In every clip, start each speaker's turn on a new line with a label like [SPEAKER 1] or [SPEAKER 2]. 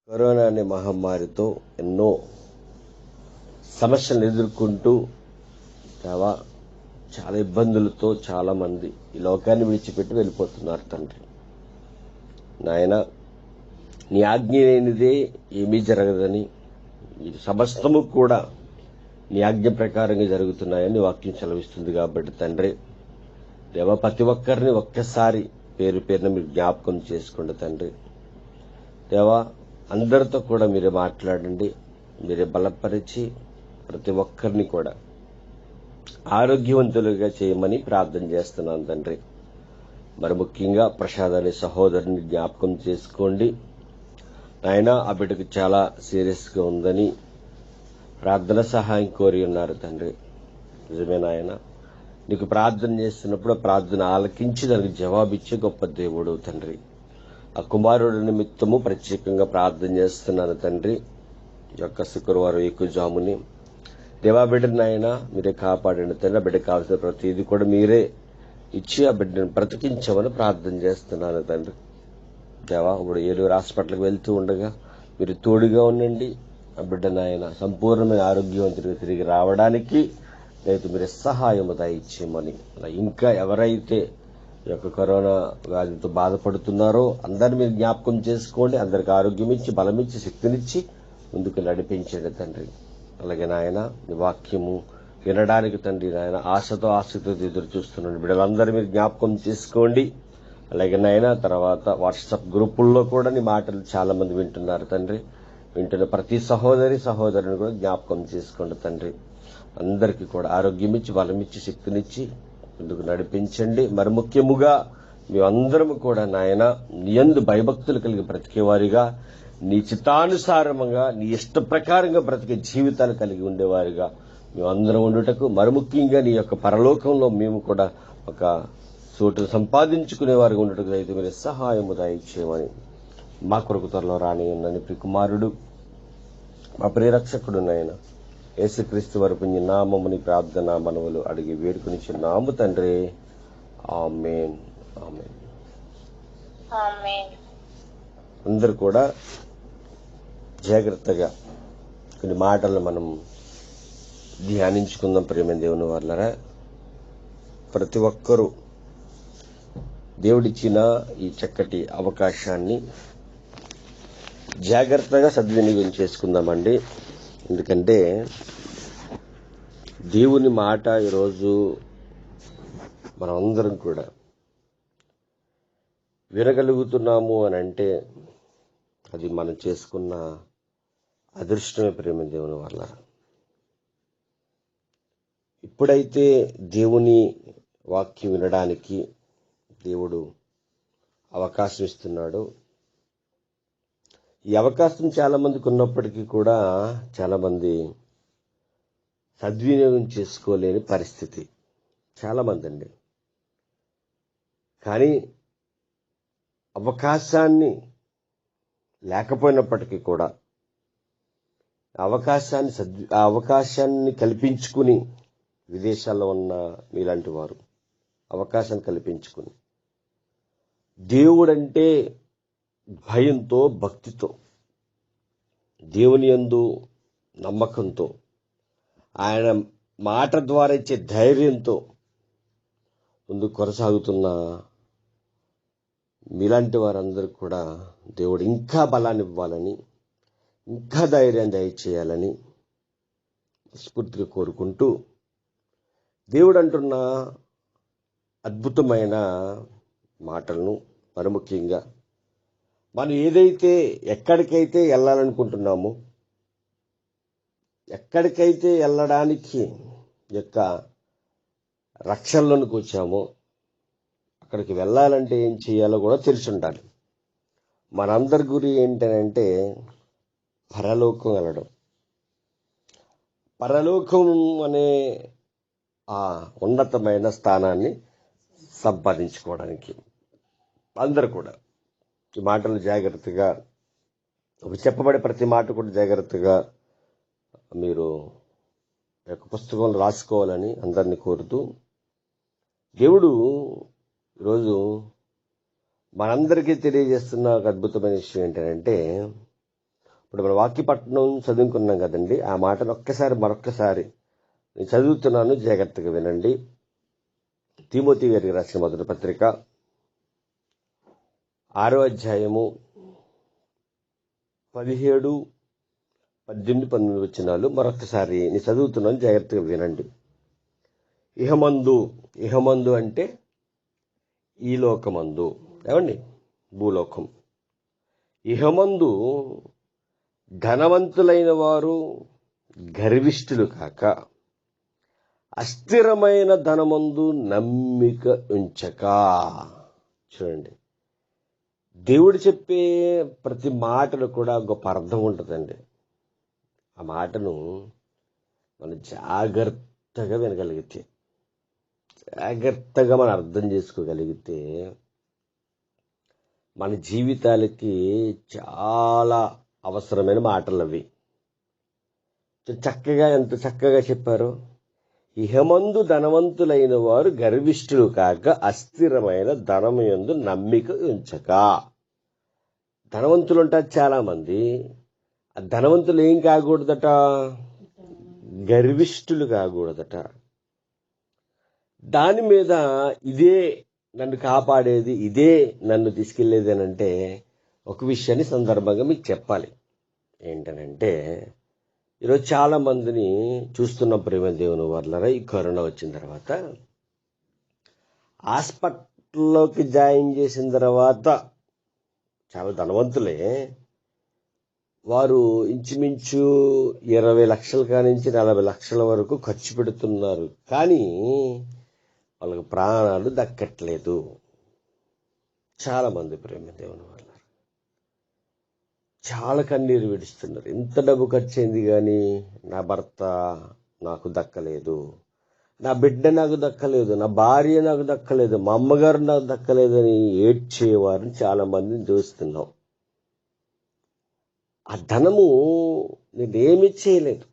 [SPEAKER 1] Corona అనే మహమ్మారితో ఎన్నో సమస్యలను ఎదుర్కొంటూ చాలా ఇబ్బందులతో చాలా మంది ఈ లోకాన్ని విడిచిపెట్టి వెళ్ళిపోతున్నారు. తండ్రి నాయన, నీ ఆజ్ఞ లేనిదే ఏమీ జరగదని, ఈ సమస్తము కూడా నీ ఆజ్ఞ ప్రకారంగా జరుగుతున్నాయని వాక్యం సెలవిస్తుంది. కాబట్టి తండ్రి దేవా, ప్రతి ఒక్కరిని ఒక్కసారి పేరు పేరున మీరు జ్ఞాపకం చేసుకోండి. తండ్రి దేవా, అందరితో కూడా మీరే మాట్లాడండి, మీరే బలపరిచి ప్రతి ఒక్కరిని కూడా ఆరోగ్యవంతులుగా చేయమని ప్రార్థన చేస్తున్నాను తండ్రి. మరి ముఖ్యంగా ప్రసాద్ అనే సహోదరుని జ్ఞాపకం చేసుకోండి నాయన. ఆ బిడ్డకు చాలా సీరియస్గా ఉందని ప్రార్థన సహాయం కోరి ఉన్నారు తండ్రి. నిజమే నాయన, నీకు ప్రార్థన చేస్తున్నప్పుడు ప్రార్థన ఆలకించి దానికి జవాబిచ్చే గొప్ప దేవుడు తండ్రి. ఆ కుమారుడి నిమిత్తము ప్రత్యేకంగా ప్రార్థన చేస్తున్నాను తండ్రి. ఈ యొక్క శుక్రవారం ఎక్కువజాముని దేవా, బిడ్డను నాయన మీరే కాపాడండి తండ్రి. ఆ బిడ్డకు కావాల్సిన ప్రతిదీ కూడా మీరే ఇచ్చి ఆ బిడ్డను బ్రతికించమని ప్రార్థన చేస్తున్నాను తండ్రి. దేవా, ఇప్పుడు ఏలూరు హాస్పిటల్కి వెళ్తూ ఉండగా మీరు తోడుగా ఉండండి. ఆ బిడ్డ నాయన సంపూర్ణమైన ఆరోగ్యవంతుడిగా తిరిగి రావడానికి రైతు మీరు సహాయం దయచేయమని, ఇంకా ఎవరైతే ఈ యొక్క కరోనా వ్యాధితో బాధపడుతున్నారో అందరిని మీరు జ్ఞాపకం చేసుకోండి. అందరికి ఆరోగ్యం ఇచ్చి, బలమిచ్చి, శక్తినిచ్చి ముందుకు నడిపించండి తండ్రి. అలాగే నాయన, నీ వాక్యము వినడానికి తండ్రి నాయన ఆశతో ఆసక్తితో ఎదురు చూస్తున్నాను బిడ్డలందరూ మీరు జ్ఞాపకం చేసుకోండి. అలాగే నాయన, తర్వాత వాట్సాప్ గ్రూపుల్లో కూడా నీ మాటలు చాలా మంది వింటున్నారు తండ్రి. వింటున్న ప్రతి సహోదరిని కూడా జ్ఞాపకం చేసుకోండి తండ్రి. అందరికీ కూడా ఆరోగ్యం ఇచ్చి, బలమిచ్చి, శక్తినిచ్చి ముందుకు నడిపించండి. మరి ముఖ్యముగా మేమందరము కూడా నాయన నీ యందు భయభక్తులు కలిగి బ్రతికేవారిగా, నీ చిత్తానుసారంగా, నీ ఇష్ట ప్రకారంగా బ్రతికే జీవితాలు కలిగి ఉండేవారిగా మేమందరం ఉండుటకు, మరి ముఖ్యంగా నీ యొక్క పరలోకంలో మేము కూడా ఒక చోటు సంపాదించుకునేవారిగా ఉండటకు అయితే మీరు సహాయము దయచేయమని, మా కొరకు త్వరలో రాని ఉన్నని ప్రియకుమారుడు మా ప్రియరక్షకుడు నాయన యేసుక్రీస్తు వారి పుణ్య నామముని ప్రార్థన మనవులు అడిగి వేడుకుని చిన్నాము తండ్రి. ఆమేన్, ఆమేన్. అందరూ కూడా జాగ్రత్తగా కొన్ని మాటలు మనం ధ్యానించుకుందాం. ప్రియమైన దేవుని వాళ్ళరా, ప్రతి ఒక్కరూ దేవుడిచ్చిన ఈ చక్కటి అవకాశాన్ని జాగ్రత్తగా సద్వినియోగం చేసుకుందామండి. ఎందుకంటే దేవుని మాట ఈరోజు మనం అందరం కూడా వినగలుగుతున్నాము అని అంటే అది మనం చేసుకున్న అదృష్టమే. ప్రేమ దేవుని వల్ల ఇప్పుడైతే దేవుని వాక్యం వినడానికి దేవుడు అవకాశం ఇస్తున్నాడు. ఈ అవకాశం చాలా మందికి ఉన్నప్పటికీ కూడా చాలా మంది సద్వినియోగం చేసుకోలేని పరిస్థితి చాలా మంది అండి. కానీ అవకాశాన్ని లేకపోయినప్పటికీ కూడా అవకాశాన్ని కల్పించుకుని, విదేశాల్లో ఉన్న మీలాంటి వారు అవకాశాన్ని కల్పించుకుని దేవుడంటే భయంతో, భక్తితో, దేవుని యందు నమ్మకంతో, ఆయన మాట ద్వారా ఇచ్చే ధైర్యంతో ముందుకు కొనసాగుతున్న మీలాంటి వారందరూ కూడా దేవుడు ఇంకా బలాన్ని ఇవ్వాలని, ఇంకా ధైర్యాన్ని దయచేయాలని స్ఫూర్తిగా కోరుకుంటూ, దేవుడు అంటున్న అద్భుతమైన మాటలను మరి ముఖ్యంగా మనం ఏదైతే ఎక్కడికైతే వెళ్ళాలనుకుంటున్నామో, ఎక్కడికైతే వెళ్ళడానికి యొక్క రక్షణలోనికి వచ్చామో అక్కడికి వెళ్ళాలంటే ఏం చేయాలో కూడా తెలిసి ఉండాలి. మనందరి గురి ఏంటంటే పరలోకం వెళ్ళడం. పరలోకం అనే ఆ ఉన్నతమైన స్థానాన్ని సంపాదించుకోవడానికి అందరూ కూడా ఈ మాటలు జాగ్రత్తగా, చెప్పబడే ప్రతి మాట కూడా జాగ్రత్తగా మీరు యొక్క పుస్తకంలో రాసుకోవాలని అందరినీ కోరుతూ, దేవుడు ఈరోజు మనందరికీ తెలియజేస్తున్న ఒక అద్భుతమైన విషయం ఏంటంటే, ఇప్పుడు మన వాక్యపట్నం చదువుకున్నాం కదండి, ఆ మాటను మరొక్కసారి నేను చదువుతున్నాను, జాగ్రత్తగా వినండి. తిమోతి గారికి రాసిన మొదటి పత్రిక 6వ అధ్యాయము 17, 18, 19 వచనాలు మరొకసారి నేను చదువుతున్నాను, జాగ్రత్తగా వినండి. ఇహమందు అంటే ఈ లోకమందు, ఏమండి, భూలోకం. ఇహమందు ధనవంతులైన వారు గర్విష్ఠులు కాక అస్థిరమైన ధనమందు నమ్మిక ఉంచక. చూడండి, దేవుడు చెప్పే ప్రతి మాటలు కూడా గొప్ప అర్థం ఉంటుందండి. ఆ మాటను మనం జాగ్రత్తగా వినగలిగితే, జాగ్రత్తగా మనం అర్థం చేసుకోగలిగితే మన జీవితాలకి చాలా అవసరమైన మాటలు అవి. ఎంత చక్కగా చెప్పారు. ఇహమందు ధనవంతులైన వారు గర్విష్ఠులు కాక అస్థిరమైన ధనముయందు నమ్మిక ఉంచక. ధనవంతులు ఉంటారు చాలా మంది. ఆ ధనవంతులు ఏం కాకూడదట? గర్విష్ఠులు కాకూడదట. దాని మీద ఇదే నన్ను కాపాడేది, ఇదే నన్ను తీసుకెళ్లేది అని అంటే ఒక విషయాన్ని సందర్భంగా మీకు చెప్పాలి. ఏంటనంటే, ఈరోజు చాలా మందిని చూస్తున్న ప్రేమ దేవుని వాళ్ళరా, ఈ కరోనా వచ్చిన తర్వాత హాస్పిటల్లోకి జాయిన్ చేసిన తర్వాత చాలా ధనవంతులే, వారు ఇంచుమించు 20 లక్షల కానించి 40 లక్షల వరకు ఖర్చు పెడుతున్నారు. కానీ వాళ్ళకి ప్రాణాలు దక్కట్లేదు. చాలా మంది ప్రేమ దేవుని వాళ్ళ చాలా కన్నీరు విడుస్తున్నారు. ఎంత డబ్బు ఖర్చు అయింది కానీ నా భర్త నాకు దక్కలేదు, నా బిడ్డ నాకు దక్కలేదు, నా భార్య నాకు దక్కలేదు, మా అమ్మగారు నాకు దక్కలేదు అని ఏడ్చేవారిని చాలా మందిని చూస్తున్నాం. ఆ ధనము నేనేమి చేయలేదు.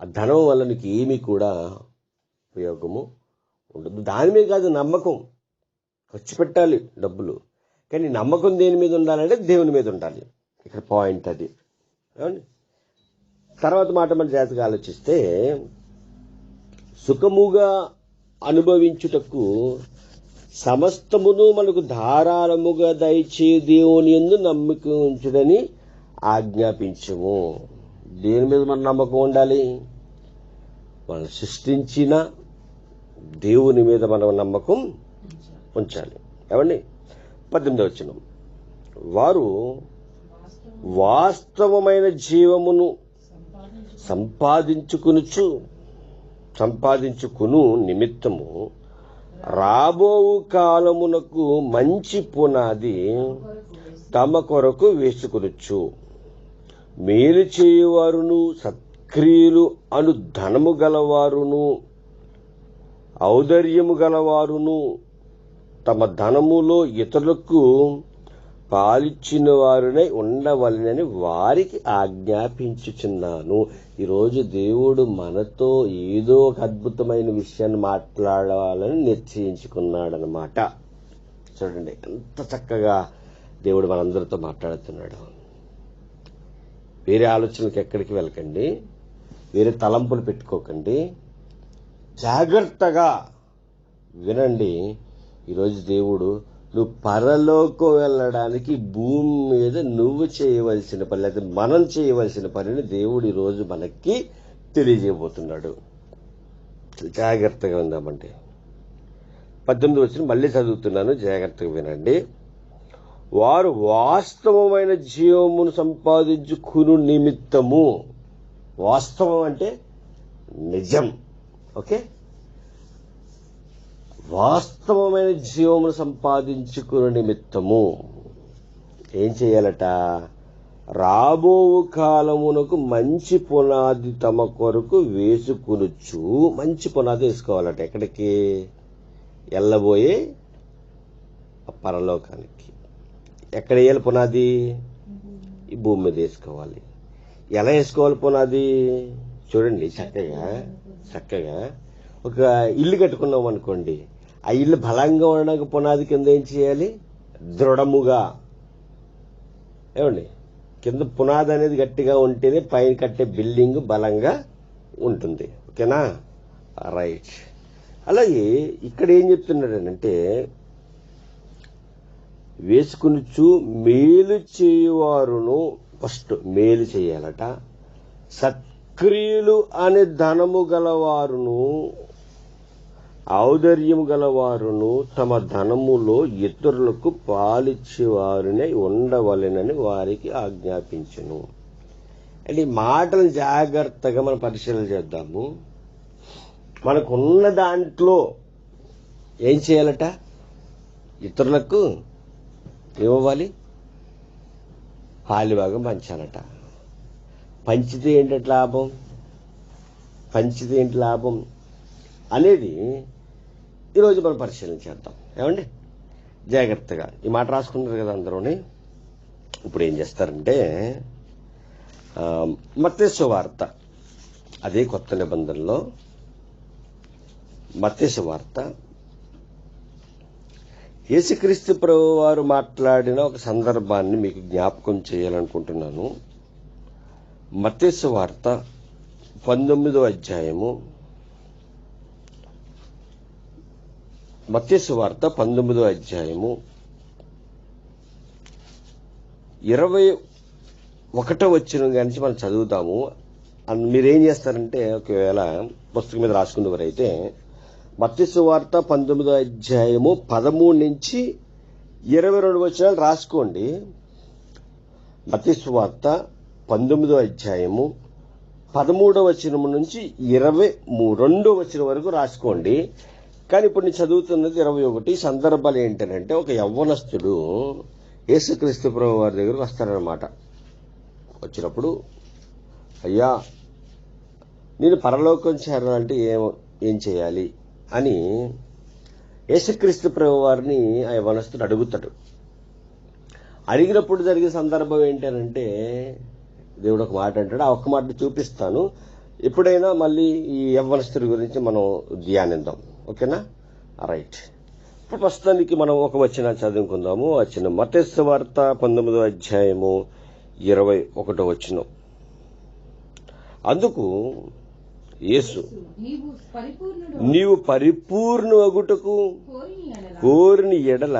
[SPEAKER 1] ఆ ధనం వల్ల నీకు ఏమీ కూడా ఉపయోగము ఉండదు. దాని మీద కాదు, నమ్మకం. ఖర్చు పెట్టాలి డబ్బులు, కానీ నమ్మకం దేని మీద ఉండాలంటే దేవుని మీద ఉండాలి. ఇక్కడ పాయింట్ అది. తర్వాత మాట మన జాతిగా ఆలోచిస్తే, సుఖముగా అనుభవించుటకు సమస్తమును మనకు ధారాళముగా దయచే దేవుని యందు నమ్మిక ఉంచుడని ఆజ్ఞాపించము. దేని మీద మన నమ్మకం ఉండాలి? మనం సృష్టించిన దేవుని మీద మనం నమ్మకం ఉంచాలి. ఏమండి, 18వ వచనం, వారు వాస్తవమైన జీవమును సంపాదించుకును నిమిత్తము రాబో కాలమునకు మంచి పునాది తమ కొరకు వేసుకొనుచు, మేలు చేయువారును సత్క్రియలు అను ధనము గలవారును ఔదార్యము గలవారును తమ ధనములో ఇతరులకు పాలిచ్చిన వారునై ఉండవలనని వారికి ఆజ్ఞాపించుచున్నాను. ఈరోజు దేవుడు మనతో ఏదో ఒక అద్భుతమైన విషయాన్ని మాట్లాడాలని నిశ్చయించుకున్నాడనమాట. చూడండి ఎంత చక్కగా దేవుడు మనందరితో మాట్లాడుతున్నాడు. వేరే ఆలోచనలకు ఎక్కడికి వెళ్ళకండి, వేరే తలంపులు పెట్టుకోకండి, జాగ్రత్తగా వినండి. ఈరోజు దేవుడు నువ్వు పరలోకం వెళ్ళడానికి భూమి మీద నువ్వు చేయవలసిన పని, లేదా మనం చేయవలసిన పనిని దేవుడు ఈరోజు మనకి తెలియజేయబోతున్నాడు. జాగ్రత్తగా ఉందామంటే 18 వచనం మళ్ళీ చదువుతున్నాను, జాగ్రత్తగా వినండి. వారు వాస్తవమైన జీవమును సంపాదించుకును నిమిత్తము. వాస్తవం అంటే నిజం. ఓకే, వాస్తవమైన జీవమును సంపాదించుకునే నిమిత్తము ఏం చేయాలట? రాబో కాలమునకు మంచి పునాది తమ కొరకు వేసుకునుచు. మంచి పునాది వేసుకోవాలట. ఎక్కడికి? వెళ్ళబోయే పరలోకానికి. ఎక్కడ వేయాలి పునాది? ఈ భూమి మీద వేసుకోవాలి. ఎలా వేసుకోవాలి పునాది? చూడండి, చక్కగా ఒక ఇల్లు కట్టుకున్నాం అనుకోండి, ఆ ఇల్లు బలంగా ఉండడానికి పునాది కింద ఏం చేయాలి? దృఢముగా. ఏమండి, కింద పునాది అనేది గట్టిగా ఉంటేనే పైన కట్టే బిల్డింగ్ బలంగా ఉంటుంది. ఓకేనా? రైట్. అలాగే ఇక్కడ ఏం చెప్తున్నాడంటే, వేసుకునిచు మేలు చేయువారును, ఫస్ట్ మేలు చేయాలట, సత్క్రియలు అనే ధనము గలవారును ఔదార్యము గలవారును తమ ధనములో ఇతరులకు పాలిచ్చేవారునే ఉండవలెనని వారికి ఆజ్ఞాపించును. అంటే ఈ మాటలు జాగ్రత్తగా మనం పరిశీలన చేద్దాము. మనకున్న దాంట్లో ఏం చేయాలట? ఇతరులకు ఏమవ్వాలి? పాలిభాగం పంచాలట. పంచితే ఏంటి లాభం? పంచితే ఏంటి లాభం అనేది ఈరోజు మనం పరిశీలన చేద్దాం. ఏమండి, జాగ్రత్తగా ఈ మాట రాసుకున్నారు కదా అందరూని. ఇప్పుడు ఏం చేస్తారంటే, మత్తయి సువార్త, అదే కొత్త నిబంధనలో మత్తయి సువార్త, యేసుక్రీస్తు ప్రభువు వారు మాట్లాడిన ఒక సందర్భాన్ని మీకు జ్ఞాపకం చేయాలనుకుంటున్నాను. మత్తయి సువార్త 19వ అధ్యాయము, మత్తయి సువార్త 19వ అధ్యాయము 21వ వచనం గురించి మనం చదువుతాము. మీరేం చేస్తారంటే, ఒకవేళ పుస్తకం మీద రాసుకున్నవారైతే మత్తయి సువార్త 19వ అధ్యాయము 13 నుంచి 22 వచనాలు రాసుకోండి. మత్తయి సువార్త 19వ అధ్యాయము 13వ వచనం నుంచి 22వ వచనం వరకు రాసుకోండి. కానీ ఇప్పుడు నేను చదువుతున్నది 21. సందర్భాలు ఏంటంటే, ఒక యవ్వనస్తుడు యేసుక్రీస్తు ప్రభు వారి దగ్గరకు వస్తాడనమాట. వచ్చినప్పుడు, అయ్యా నేను పరలోకం చేరాలంటే ఏం చేయాలి అని యేసుక్రీస్తు ప్రభు వారిని ఆ యవ్వనస్తుడు అడుగుతాడు. అడిగినప్పుడు జరిగే సందర్భం ఏంటంటే, దేవుడు ఒక మాట అంటాడు. ఆ ఒక్క మాట చూపిస్తాను. ఎప్పుడైనా మళ్ళీ ఈ యవ్వనస్తుడి గురించి మనం ధ్యానిద్దాం. ఓకేనా? రైట్. ఇప్పుడు ప్రస్తుతానికి మనం ఒక వచనం చదువుకుందాము. వచనం మత్తయి సువార్త 19వ అధ్యాయము 21వ వచనం. అందుకు యేసు, నీవు పరిపూర్ణుడగుటకు కోరిన ఎడల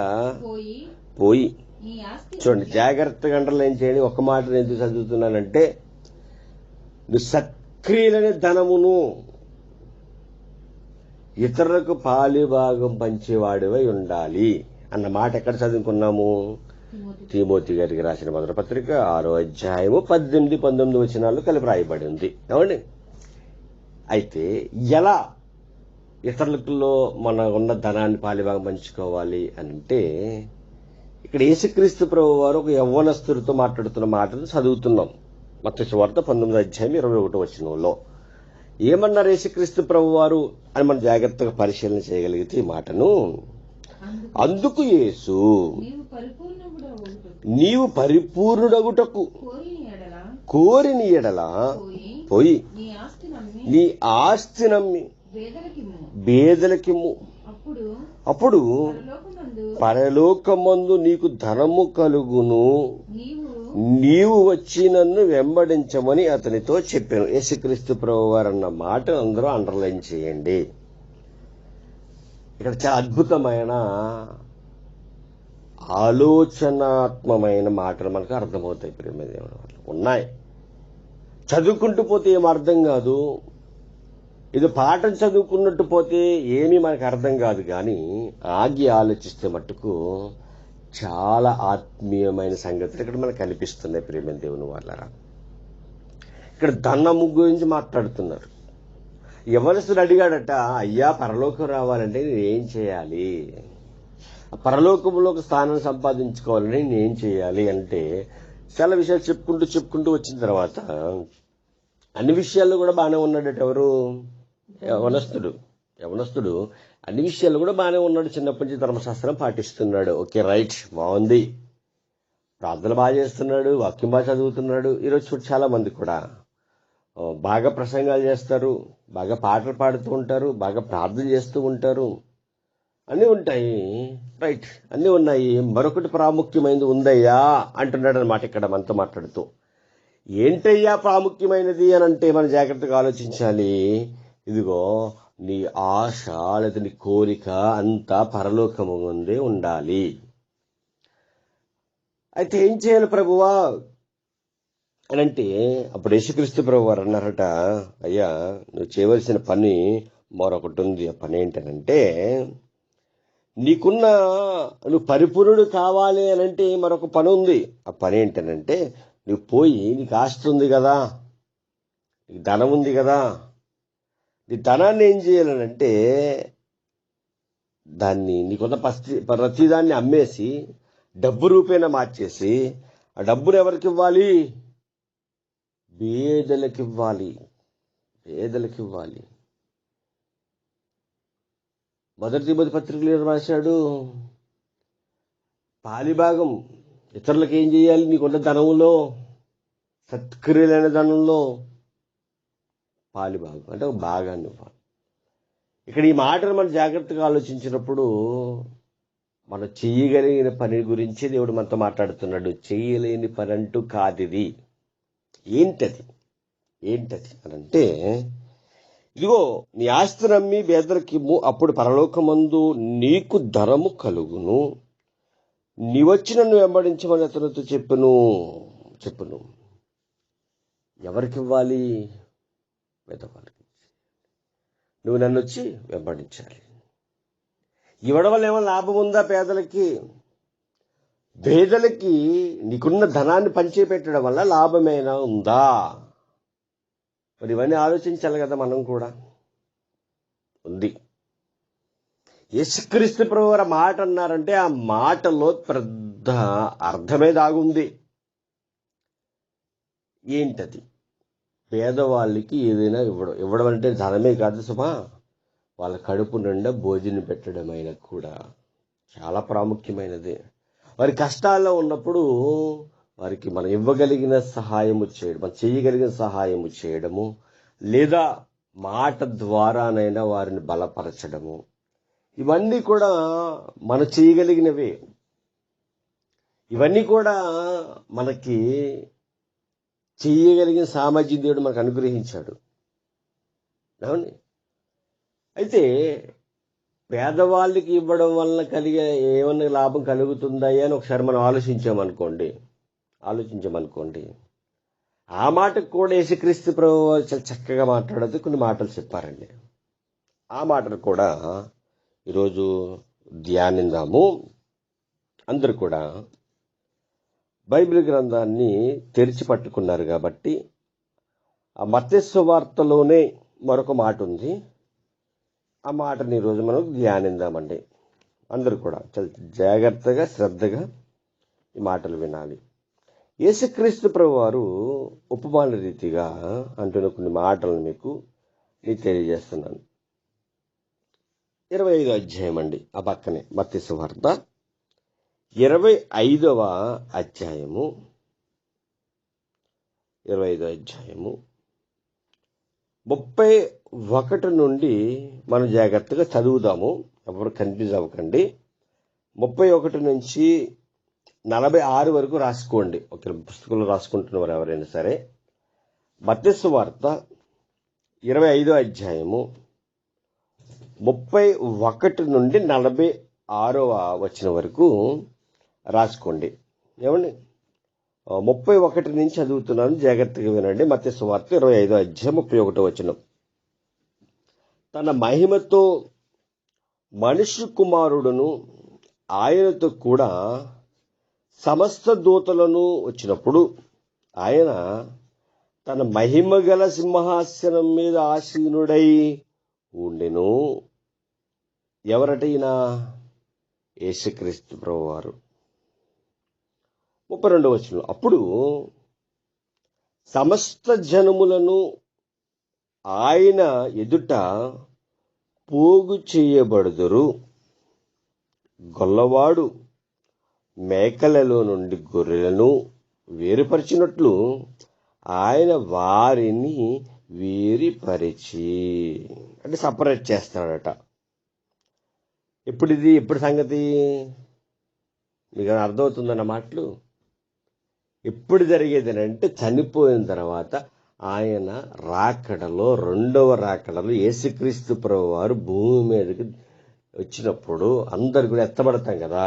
[SPEAKER 1] పోయి. చూడండి, జాగ్రత్తగా అండర్లైన్ చేయండి. ఒక మాట ఎందుకు చదువుతున్నానంటే, నువ్వు సత్క్రియలనే ధనమును ఇతరులకు పాలిభాగం పంచేవాడివై ఉండాలి అన్న మాట ఎక్కడ చదువుకున్నాము? తిమోతి గారికి రాసిన మొదటి పత్రిక 6వ అధ్యాయము 18-19 వచనాలు కలిపి రాయబడి ఉంది. ఏమండి, అయితే ఎలా ఇతరులలో మన ఉన్న ధనాన్ని పాలిభాగం పంచుకోవాలి అంటే, ఇక్కడ యేసుక్రీస్తు ప్రభు వారు ఒక యవ్వనస్తుడితో మాట్లాడుతున్న మాటను చదువుతున్నాం. మత్తయి సువార్త 19వ అధ్యాయం 21వ వచనంలో ఏమన్నారు యేసుక్రీస్తు ప్రభు వారు అని మనం జాగ్రత్తగా పరిశీలన చేయగలిగితే ఈ మాటను, అందుకు యేసు, నీవు పరిపూర్ణుడగుటకు కోరిన ఎడల పోయి నీ ఆస్తి నమ్మి బేదలకిమ్ము, అప్పుడు పరలోకమందు నీకు ధనము కలుగును, నీవు వచ్చి నన్ను వెంబడించమని అతనితో చెప్పాను. యేసుక్రీస్తు ప్రభు వారు అన్న మాట అందరూ అండర్లైన్ చేయండి. ఇక్కడ చాలా అద్భుతమైన ఆలోచనాత్మకమైన మాటలు మనకు అర్థమవుతాయి. ప్రేమ దేవుడు ఉన్నాయి. చదువుకుంటూ పోతే ఏం అర్థం కాదు, ఇది పాఠం చదువుకున్నట్టు పోతే ఏమీ మనకు అర్థం కాదు. కానీ ఆగి ఆలోచిస్తే మట్టుకు చాలా ఆత్మీయమైన సంగతులు ఇక్కడ మనకు కనిపిస్తున్నాయి. ప్రేమ దేవుని వాళ్ళరా, ఇక్కడ ధనము గురించి మాట్లాడుతున్నారు. యవ్వనస్తుడు అడిగాడట, అయ్యా పరలోకం రావాలంటే నేనేం చేయాలి? పరలోకంలో ఒక స్థానం సంపాదించుకోవాలని నేనేం చేయాలి అంటే, చాలా విషయాలు చెప్పుకుంటూ వచ్చిన తర్వాత అన్ని విషయాల్లో కూడా బాగానే ఉన్నాడట. ఎవరు? యవనస్తుడు అన్ని విషయాల్లో కూడా బాగానే ఉన్నాడు. చిన్నప్పటి నుంచి ధర్మశాస్త్రం పాటిస్తున్నాడు. ఓకే, రైట్, బాగుంది. ప్రార్థన బాగా చేస్తున్నాడు, వాక్యం బాగా చదువుతున్నాడు. ఈరోజు చాలా మంది కూడా బాగా ప్రసంగాలు చేస్తారు, బాగా పాటలు పాడుతూ ఉంటారు, బాగా ప్రార్థన చేస్తూ ఉంటారు. అన్నీ ఉంటాయి, రైట్, అన్నీ ఉన్నాయి, మరొకటి ప్రాముఖ్యమైనది ఉందయ్యా అంటున్నాడు అనమాట ఇక్కడ మనతో మాట్లాడుతూ. ఏంటయ్యా ప్రాముఖ్యమైనది అని అంటే మనం జాగ్రత్తగా ఆలోచించాలి. ఇదిగో, నీ ఆశ లేదా నీ కోరిక అంతా పరలోకము ముందే ఉండాలి. అయితే ఏం చేయాలి ప్రభువా అని అంటే అప్పుడు యేసుక్రీస్తు ప్రభు వారు అన్నారట, అయ్యా నువ్వు చేయవలసిన పని మరొకటి ఉంది. ఆ పని ఏంటనంటే, నువ్వు పరిపూర్ణుడు కావాలి అని అంటే మరొక పని ఉంది. ఆ పని ఏంటనంటే, నువ్వు పోయి, నీకు ఆస్తి ఉంది కదా, నీకు ధనం ఉంది కదా, నీ ధనాన్ని ఏం చేయాలనంటే దాన్ని నీకున్న ప్రతిదాన్ని అమ్మేసి డబ్బు రూపేణా మార్చేసి ఆ డబ్బును ఎవరికి ఇవ్వాలి? పేదలకు ఇవ్వాలి. పేదలకు ఇవ్వాలి. మొదటి తిమోతి పత్రికలో ఏం రాశాడు? పాలిభాగం ఇతరులకు ఏం చేయాలి? నీకున్న ధనంలో, సత్క్రియలైన ధనంలో పాలిభాగం అంటే ఒక భాగాన్ని ఇవ్వాలి. ఇక్కడ ఈ మాటను మనం జాగ్రత్తగా ఆలోచించినప్పుడు మనం చెయ్యగలిగిన పని గురించి దేవుడు మనతో మాట్లాడుతున్నాడు. చెయ్యలేని పని అంటూ కాదిది. ఏంటది అని అంటే, ఇదిగో నీ ఆస్తి నమ్మి పేదలకిమ్ము, అప్పుడు పరలోకమందు నీకు ధనము కలుగును. నీవచ్చి నన్ను వెంబడించమని అతనితో చెప్పును. ఎవరికి ఇవ్వాలి? పేదవాళ్ళకి. నువ్వు నన్ను వచ్చి వెంబడించాలి. ఇవ్వడం వల్ల ఏమో లాభం ఉందా? పేదలకి నీకున్న ధనాన్ని పంచిపెట్టడం వల్ల లాభమైనా ఉందా? మరి ఇవన్నీ ఆలోచించాలి కదా మనం కూడా. ఉంది. యేసుక్రీస్తు ప్రభు వారు మాట అన్నారంటే ఆ మాటలో పెద్ద అర్థమే దాగుంది. ఏంటది? పేదవాళ్ళకి ఏదైనా ఇవ్వడం అంటే ధనమే కాదు సుమా, వాళ్ళ కడుపు నిండా భోజనం పెట్టడమైనా కూడా చాలా ప్రాముఖ్యమైనది. వారి కష్టాల్లో ఉన్నప్పుడు వారికి మనం ఇవ్వగలిగిన సహాయము చేయడం, మనం చేయగలిగిన సహాయము చేయడము, లేదా మాట ద్వారానైనా వారిని బలపరచడము, ఇవన్నీ కూడా మనం చేయగలిగినవే. ఇవన్నీ కూడా మనకి చేయగలిగిన సామర్థ్యం దేవుడు మనకు అనుగ్రహించాడు. అవునండి. అయితే పేదవాళ్ళకి ఇవ్వడం వలన కలిగే ఏమన్నా లాభం కలుగుతుందా అని ఒకసారి మనం ఆలోచించామనుకోండి, ఆ మాటకు కూడా యేసుక్రీస్తు ప్రభు చాలా చక్కగా మాట్లాడదు, కొన్ని మాటలు చెప్పారండి. ఆ మాటలు కూడా ఈరోజు ధ్యానిందాము. అందరూ కూడా బైబిల్ గ్రంథాన్ని తెరిచి పట్టుకున్నారు కాబట్టి ఆ మత్తయి సువార్తలోనే మరొక మాట ఉంది. ఆ మాటని ఈరోజు మనం ధ్యానిందామండి. అందరూ కూడా చాలా జాగ్రత్తగా శ్రద్ధగా ఈ మాటలు వినాలి. యేసుక్రీస్తు ప్రభు వారు ఉపమాన రీతిగా అంటున్న కొన్ని మాటలను మీకు నేను తెలియజేస్తున్నాను. 25వ అధ్యాయం అండి, ఆ పక్కనే మత్తయి సువార్త 25వ అధ్యాయము 31 నుండి మనం జాగ్రత్తగా చదువుదాము. ఎవరు కన్ఫ్యూజ్ అవ్వకండి. 31 నుంచి 46 వరకు రాసుకోండి. ఒక పుస్తకంలో రాసుకుంటున్నవారు ఎవరైనా సరే. మత్తయి సువార్త 25వ అధ్యాయము 31 నుండి 46వ వచనం వరకు రాసుకోండి. ఏమండి, 31 నుంచి చదువుతున్నాను, జాగ్రత్తగా వినండి. మత్తయి సువార్త 25వ అధ్యాయం 31వ వచనం. తన మహిమతో మనుష్య కుమారుడును ఆయనతో కూడా సమస్త దూతలను వచ్చినప్పుడు ఆయన తన మహిమ గల సింహాసనం మీద ఆసీనుడై ఉండెను. ఎవరటైనా? యేసుక్రీస్తు ప్రభువారు. 32వ వచనం. అప్పుడు సమస్త జనములను ఆయన ఎదుట పోగు చేయబడుదురు. గొల్లవాడు మేకలలో నుండి గొర్రెలను వేరుపరిచినట్లు ఆయన వారిని వేరుపరిచి, అంటే సపరేట్ చేస్తాడట. ఎప్పుడు సంగతి మీకు అర్థమవుతుందన్న మాటలు? ఎప్పుడు జరిగేది అంటే చనిపోయిన తర్వాత ఆయన రాకడలో, రెండవ రాకడలో యేసుక్రీస్తు ప్రభువారు భూమి మీదకి వచ్చినప్పుడు అందరు కూడా ఎత్తబడతాం కదా.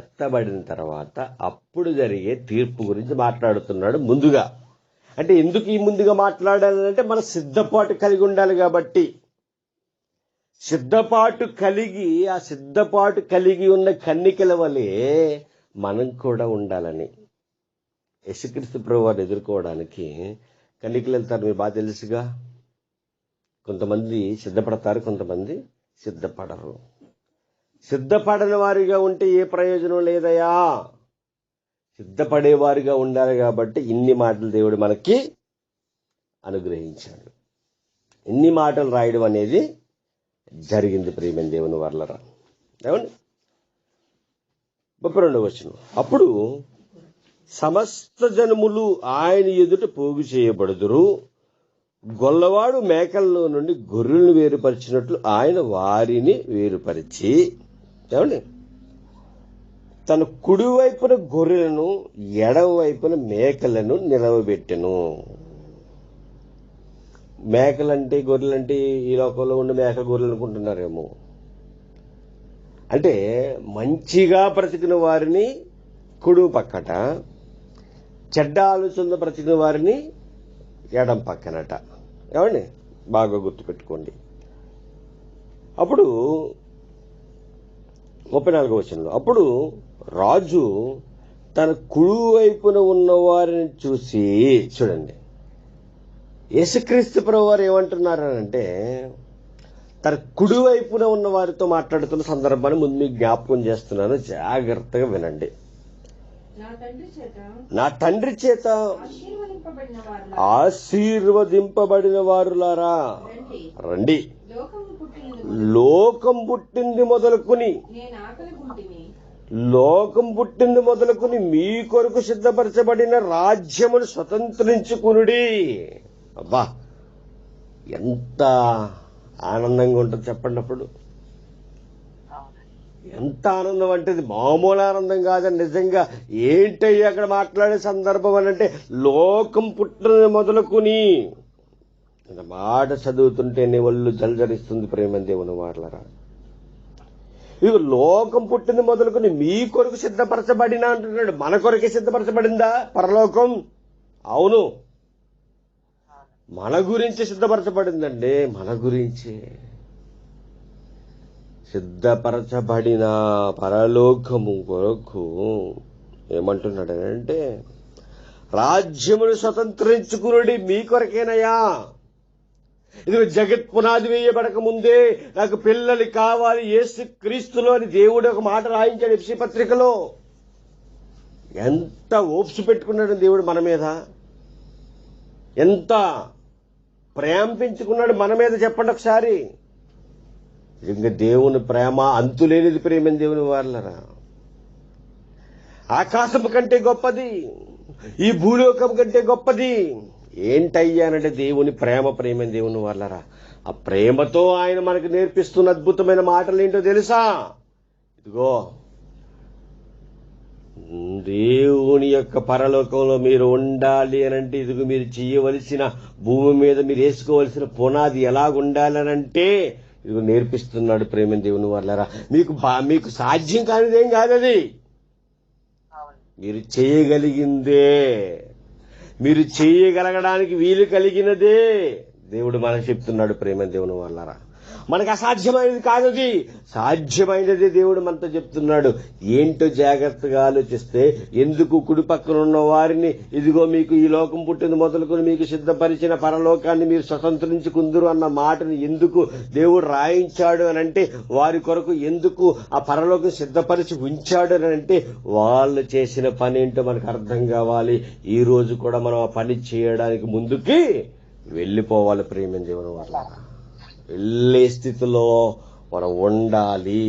[SPEAKER 1] ఎత్తబడిన తర్వాత అప్పుడు జరిగే తీర్పు గురించి మాట్లాడుతున్నాడు ముందుగా. అంటే ఎందుకు ఈ ముందుగా మాట్లాడాలంటే మన సిద్ధపాటు కలిగి ఉండాలి కాబట్టి. సిద్ధపాటు కలిగి ఉన్న కన్నికల వలె మనం కూడా ఉండాలని. యేసుక్రీస్తు ప్రభువారిని ఎదుర్కోవడానికి కన్నికలు వెళ్తారు, మీరు బాగా తెలుసుగా. కొంతమంది సిద్ధపడతారు, కొంతమంది సిద్ధపడరు. సిద్ధపడని వారిగా ఉంటే ఏ ప్రయోజనం లేదయా. సిద్ధపడేవారిగా ఉండాలి కాబట్టి ఇన్ని మాటలు దేవుడు మనకి అనుగ్రహించాడు. ఇన్ని మాటలు రాయడం అనేది జరిగింది ప్రియమైన దేవుని వర్లరా. ఏమండి 32వ వచనం, అప్పుడు సమస్త జనములు ఆయన ఎదుట పోగు చేయబడుదురు. గొల్లవాడు మేకల్లో నుండి గొర్రెలను వేరుపరిచినట్లు ఆయన వారిని వేరుపరిచి, ఏమండి, తన కుడివైపున గొర్రెలను ఎడమ వైపున మేకలను నిలవబెట్టెను. మేకలంటే గొర్రెలంటే ఈ లోకంలో ఉన్న మేక గొర్రెలు అనుకుంటున్నారేమో. అంటే మంచిగా బ్రతికిన వారిని కుడి పక్కట, చెడ్డ ఆలోచనలో బ్రతికిన వారిని ఎడం పక్కనట. ఏమండి బాగా గుర్తుపెట్టుకోండి. అప్పుడు 34వ వచనంలో, అప్పుడు రాజు తన కుడి వైపున ఉన్న వారిని చూసి, చూడండి యేసుక్రీస్తు ప్రభువారు ఏమంటున్నారంటే తన కుడి వైపున ఉన్న వారితో మాట్లాడుతున్న సందర్భాన్ని ముందు మీకు జ్ఞాపకం చేస్తున్నాను, జాగ్రత్తగా వినండి. నా తండ్రి చేత ఆశీర్వదింపబడిన వారులారా రండి, లోకం పుట్టింది మొదలుకుని మీ కొరకు సిద్ధపరచబడిన రాజ్యమును స్వతంత్రించుకునుడి. అబ్బా ఎంత ఆనందంగా ఉంటుంది చెప్పండి. అప్పుడు ఎంత ఆనందం అంటే ఇది మామూలు ఆనందం కాదని. నిజంగా ఏంటయ్యి అక్కడ మాట్లాడే సందర్భం అని అంటే, లోకం పుట్టిన మొదలుకుని మాట చదువుతుంటేనే ఒళ్ళు జలజరిస్తుంది ప్రేమ దేవుని మాటలరా. ఇక లోకం పుట్టింది మొదలుకుని మీ కొరకు సిద్ధపరచబడిన అంటున్నాడు. మన కొరకే సిద్ధపరచబడిందా పరలోకం? అవును, మన గురించి సిద్ధపరచబడిందండి. మన గురించి సిద్ధపరచబడిన పరలోకము కొరకు ఏమంటున్నాడంటే, రాజ్యమును స్వతంత్రించుకునుడి మీ కొరకేనయ్యా. ఇది జగత్ పునాది వేయబడక ముందే నాకు పిల్లలు కావాలి యేసు క్రీస్తులో అని దేవుడు ఒక మాట రాయించాడు ఎఫ్సీ పత్రికలో. ఎంత ఓప్సు పెట్టుకున్నాడు దేవుడు మన మీద, ఎంత ప్రేమ పెంచుకున్నాడు మన మీద చెప్పండి ఒకసారి. ఇంకా దేవుని ప్రేమ అంతులేనిది ప్రేమ దేవుని వాళ్ళరా. ఆకాశం కంటే గొప్పది, ఈ భూలోకం కంటే గొప్పది ఏంటయ్యానంటే దేవుని ప్రేమ దేవుని వాళ్ళరా. ఆ ప్రేమతో ఆయన మనకు నేర్పిస్తున్న అద్భుతమైన మాటలు ఏంటో తెలుసా? ఇదిగో దేవుని యొక్క పరలోకంలో మీరు ఉండాలి అనంటే, ఇదిగో మీరు చేయవలసిన భూమి మీద మీరు వేసుకోవలసిన పునాది ఎలాగుండాలనంటే ఇదిగో నేర్పిస్తున్నాడు ప్రేమ దేవుని వాళ్ళరా. మీకు సాధ్యం కానిదేం కాదు అది, మీరు చేయగలిగిందే, మీరు చేయగలగడానికి వీలు కలిగినదే దేవుడు మనకు చెప్తున్నాడు ప్రేమ దేవుని వాళ్ళరా. మనకు అసాధ్యమైనది కాదు, అది సాధ్యమైనది దేవుడు మనతో చెప్తున్నాడు. ఏంటో జాగ్రత్తగా ఆలోచిస్తే, ఎందుకు కుడి పక్కన ఉన్న వారిని ఇదిగో మీకు ఈ లోకం పుట్టింది మొదలుకొని మీకు సిద్ధపరిచిన పరలోకాన్ని మీరు స్వతంత్రించుకుందరు అన్న మాటను ఎందుకు దేవుడు రాయించాడు అని అంటే, వారి కొరకు ఎందుకు ఆ పరలోకం సిద్ధపరిచి ఉంచాడు అని అంటే, వాళ్ళు చేసిన పని ఏంటో మనకు అర్థం కావాలి. ఈ రోజు కూడా మనం ఆ పని చేయడానికి ముందుకి వెళ్ళిపోవాలి ప్రేమ దేవుని వల్ల. వెళ్ళే స్థితిలో మనం ఉండాలి.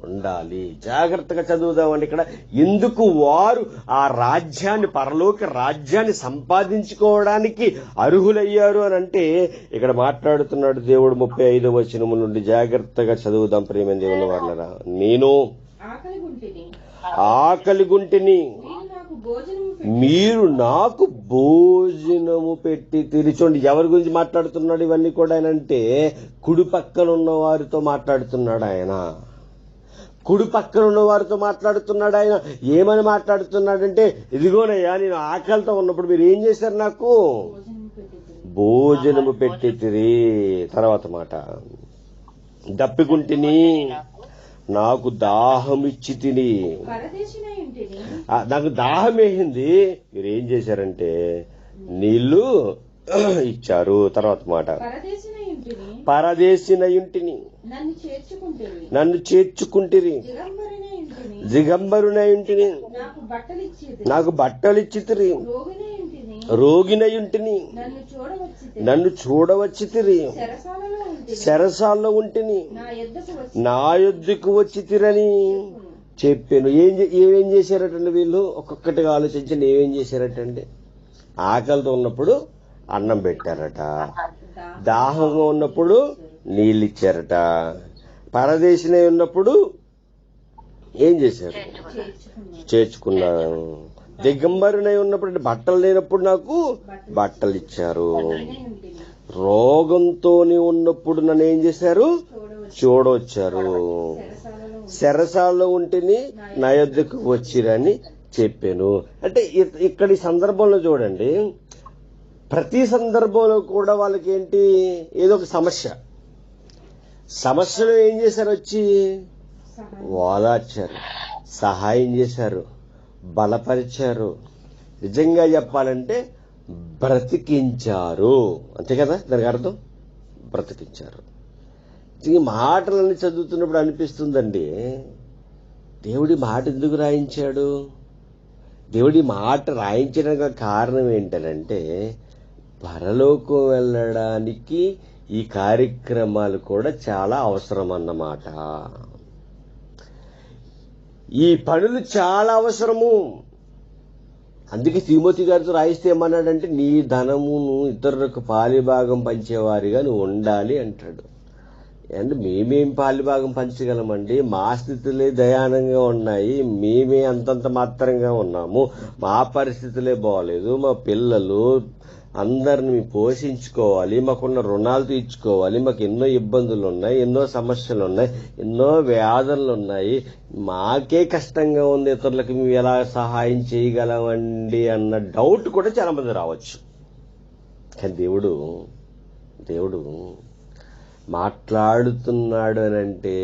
[SPEAKER 1] ఉండాలి. జాగ్రత్తగా చదువుదామండి. ఇక్కడ ఎందుకు వారు ఆ రాజ్యాన్ని, పరలోక రాజ్యాన్ని సంపాదించుకోవడానికి అర్హులయ్యారు అని అంటే ఇక్కడ మాట్లాడుతున్నాడు దేవుడు 35వ వచనము నుండి. జాగ్రత్తగా చదువుదాం ప్రియమైన దేవుని వాళ్ళరా. నేను ఆకలిగుంటిని, మీరు నాకు భోజనము పెట్టి తీర్చండి. ఎవరి గురించి మాట్లాడుతున్నాడు ఇవన్నీ కూడా ఆయన అంటే కుడి పక్కన ఉన్న వారితో మాట్లాడుతున్నాడు ఆయన. కుడి పక్కన ఉన్న వారితో మాట్లాడుతున్నాడు ఆయన. ఏమని మాట్లాడుతున్నాడంటే, ఇదిగోనయ్యా నేను ఆకలితో ఉన్నప్పుడు మీరు ఏం చేశారు, నాకు భోజనము పెట్టితిరి. తర్వాత మాట, దప్పికుంటిని, నాకు దాహం ఇచ్చి తిని. నాకు దాహం వేసింది, మీరు ఏం చేశారంటే నీళ్లు ఇచ్చారు. తర్వాత మాట, పరదేశినయుంటిని, నన్ను చేర్చుకుంటిరి, దిగంబరునయుంటిని, నాకు బట్టలిచ్చితిరి, రోగినయుంటిని, నన్ను చూడవచ్చితిరి, చెరసాల్లో ఉంటిని, నా యొద్దకు వచ్చితిరని చెప్పాను. ఏమేం చేశారటండి వీళ్ళు? ఒక్కొక్కటిగా ఆలోచించండి. ఏమేం చేశారటండి? ఆకలితో ఉన్నప్పుడు అన్నం పెట్టారట, దాహంగా ఉన్నప్పుడు నీళ్ళు ఇచ్చారట, పరదేశినై ఉన్నప్పుడు ఏం చేశారు? చేర్చుకున్నారు. దిగంబరునై ఉన్నప్పుడు, బట్టలు లేనప్పుడు నాకు బట్టలు ఇచ్చారు. రోగంతోనే ఉన్నప్పుడు నన్ను ఏం చేశారు? చూడవచ్చారు. చెరసాల్లో ఉంటేని నా యొద్దకు వచ్చిరని చెప్పాను. అంటే ఇక్కడ ఈ సందర్భంలో చూడండి, ప్రతి సందర్భంలో కూడా వాళ్ళకి ఏంటి, ఏదో ఒక సమస్యలో ఏం చేశారు? వచ్చి ఓదార్చారు, సహాయం చేశారు, బలపరిచారు. నిజంగా చెప్పాలంటే బ్రతికించారు. అంతే కదా దానికి అర్థం? బ్రతికించారు. ఈ మాటలన్నీ చదువుతున్నప్పుడు అనిపిస్తుందండి, దేవుడి మాట ఎందుకు రాయించాడు? దేవుడి మాట రాయించడానికి కారణం ఏంటనంటే, పరలోకం వెళ్ళడానికి ఈ కార్యక్రమాలు కూడా చాలా అవసరం అన్నమాట. ఈ పనులు చాలా అవసరము. అందుకే తిమోతి గారితో రాయిస్తే ఏమన్నాడంటే, నీ ధనమును ఇతరులకు పాలిభాగం పంచేవారిగా నువ్వు ఉండాలి అంటాడు. అంటే మేమేం పాలిభాగం పంచగలమండి? మా స్థితులే దయానంగా ఉన్నాయి, మేమే అంతంత మాత్రంగా ఉన్నాము, మా పరిస్థితులే బాగోలేదు, మా పిల్లలు అందరిని పోషించుకోవాలి, మాకున్న రుణాలు తీర్చుకోవాలి, మాకు ఎన్నో ఇబ్బందులు ఉన్నాయి, ఎన్నో సమస్యలు ఉన్నాయి, ఎన్నో వ్యాధులు ఉన్నాయి, మాకే కష్టంగా ఉంది, ఇతరులకు మేము ఎలా సహాయం చేయగలమండి అన్న డౌట్ కూడా చాలా మంది రావచ్చు. కానీ దేవుడు మాట్లాడుతున్నాడు అని అంటే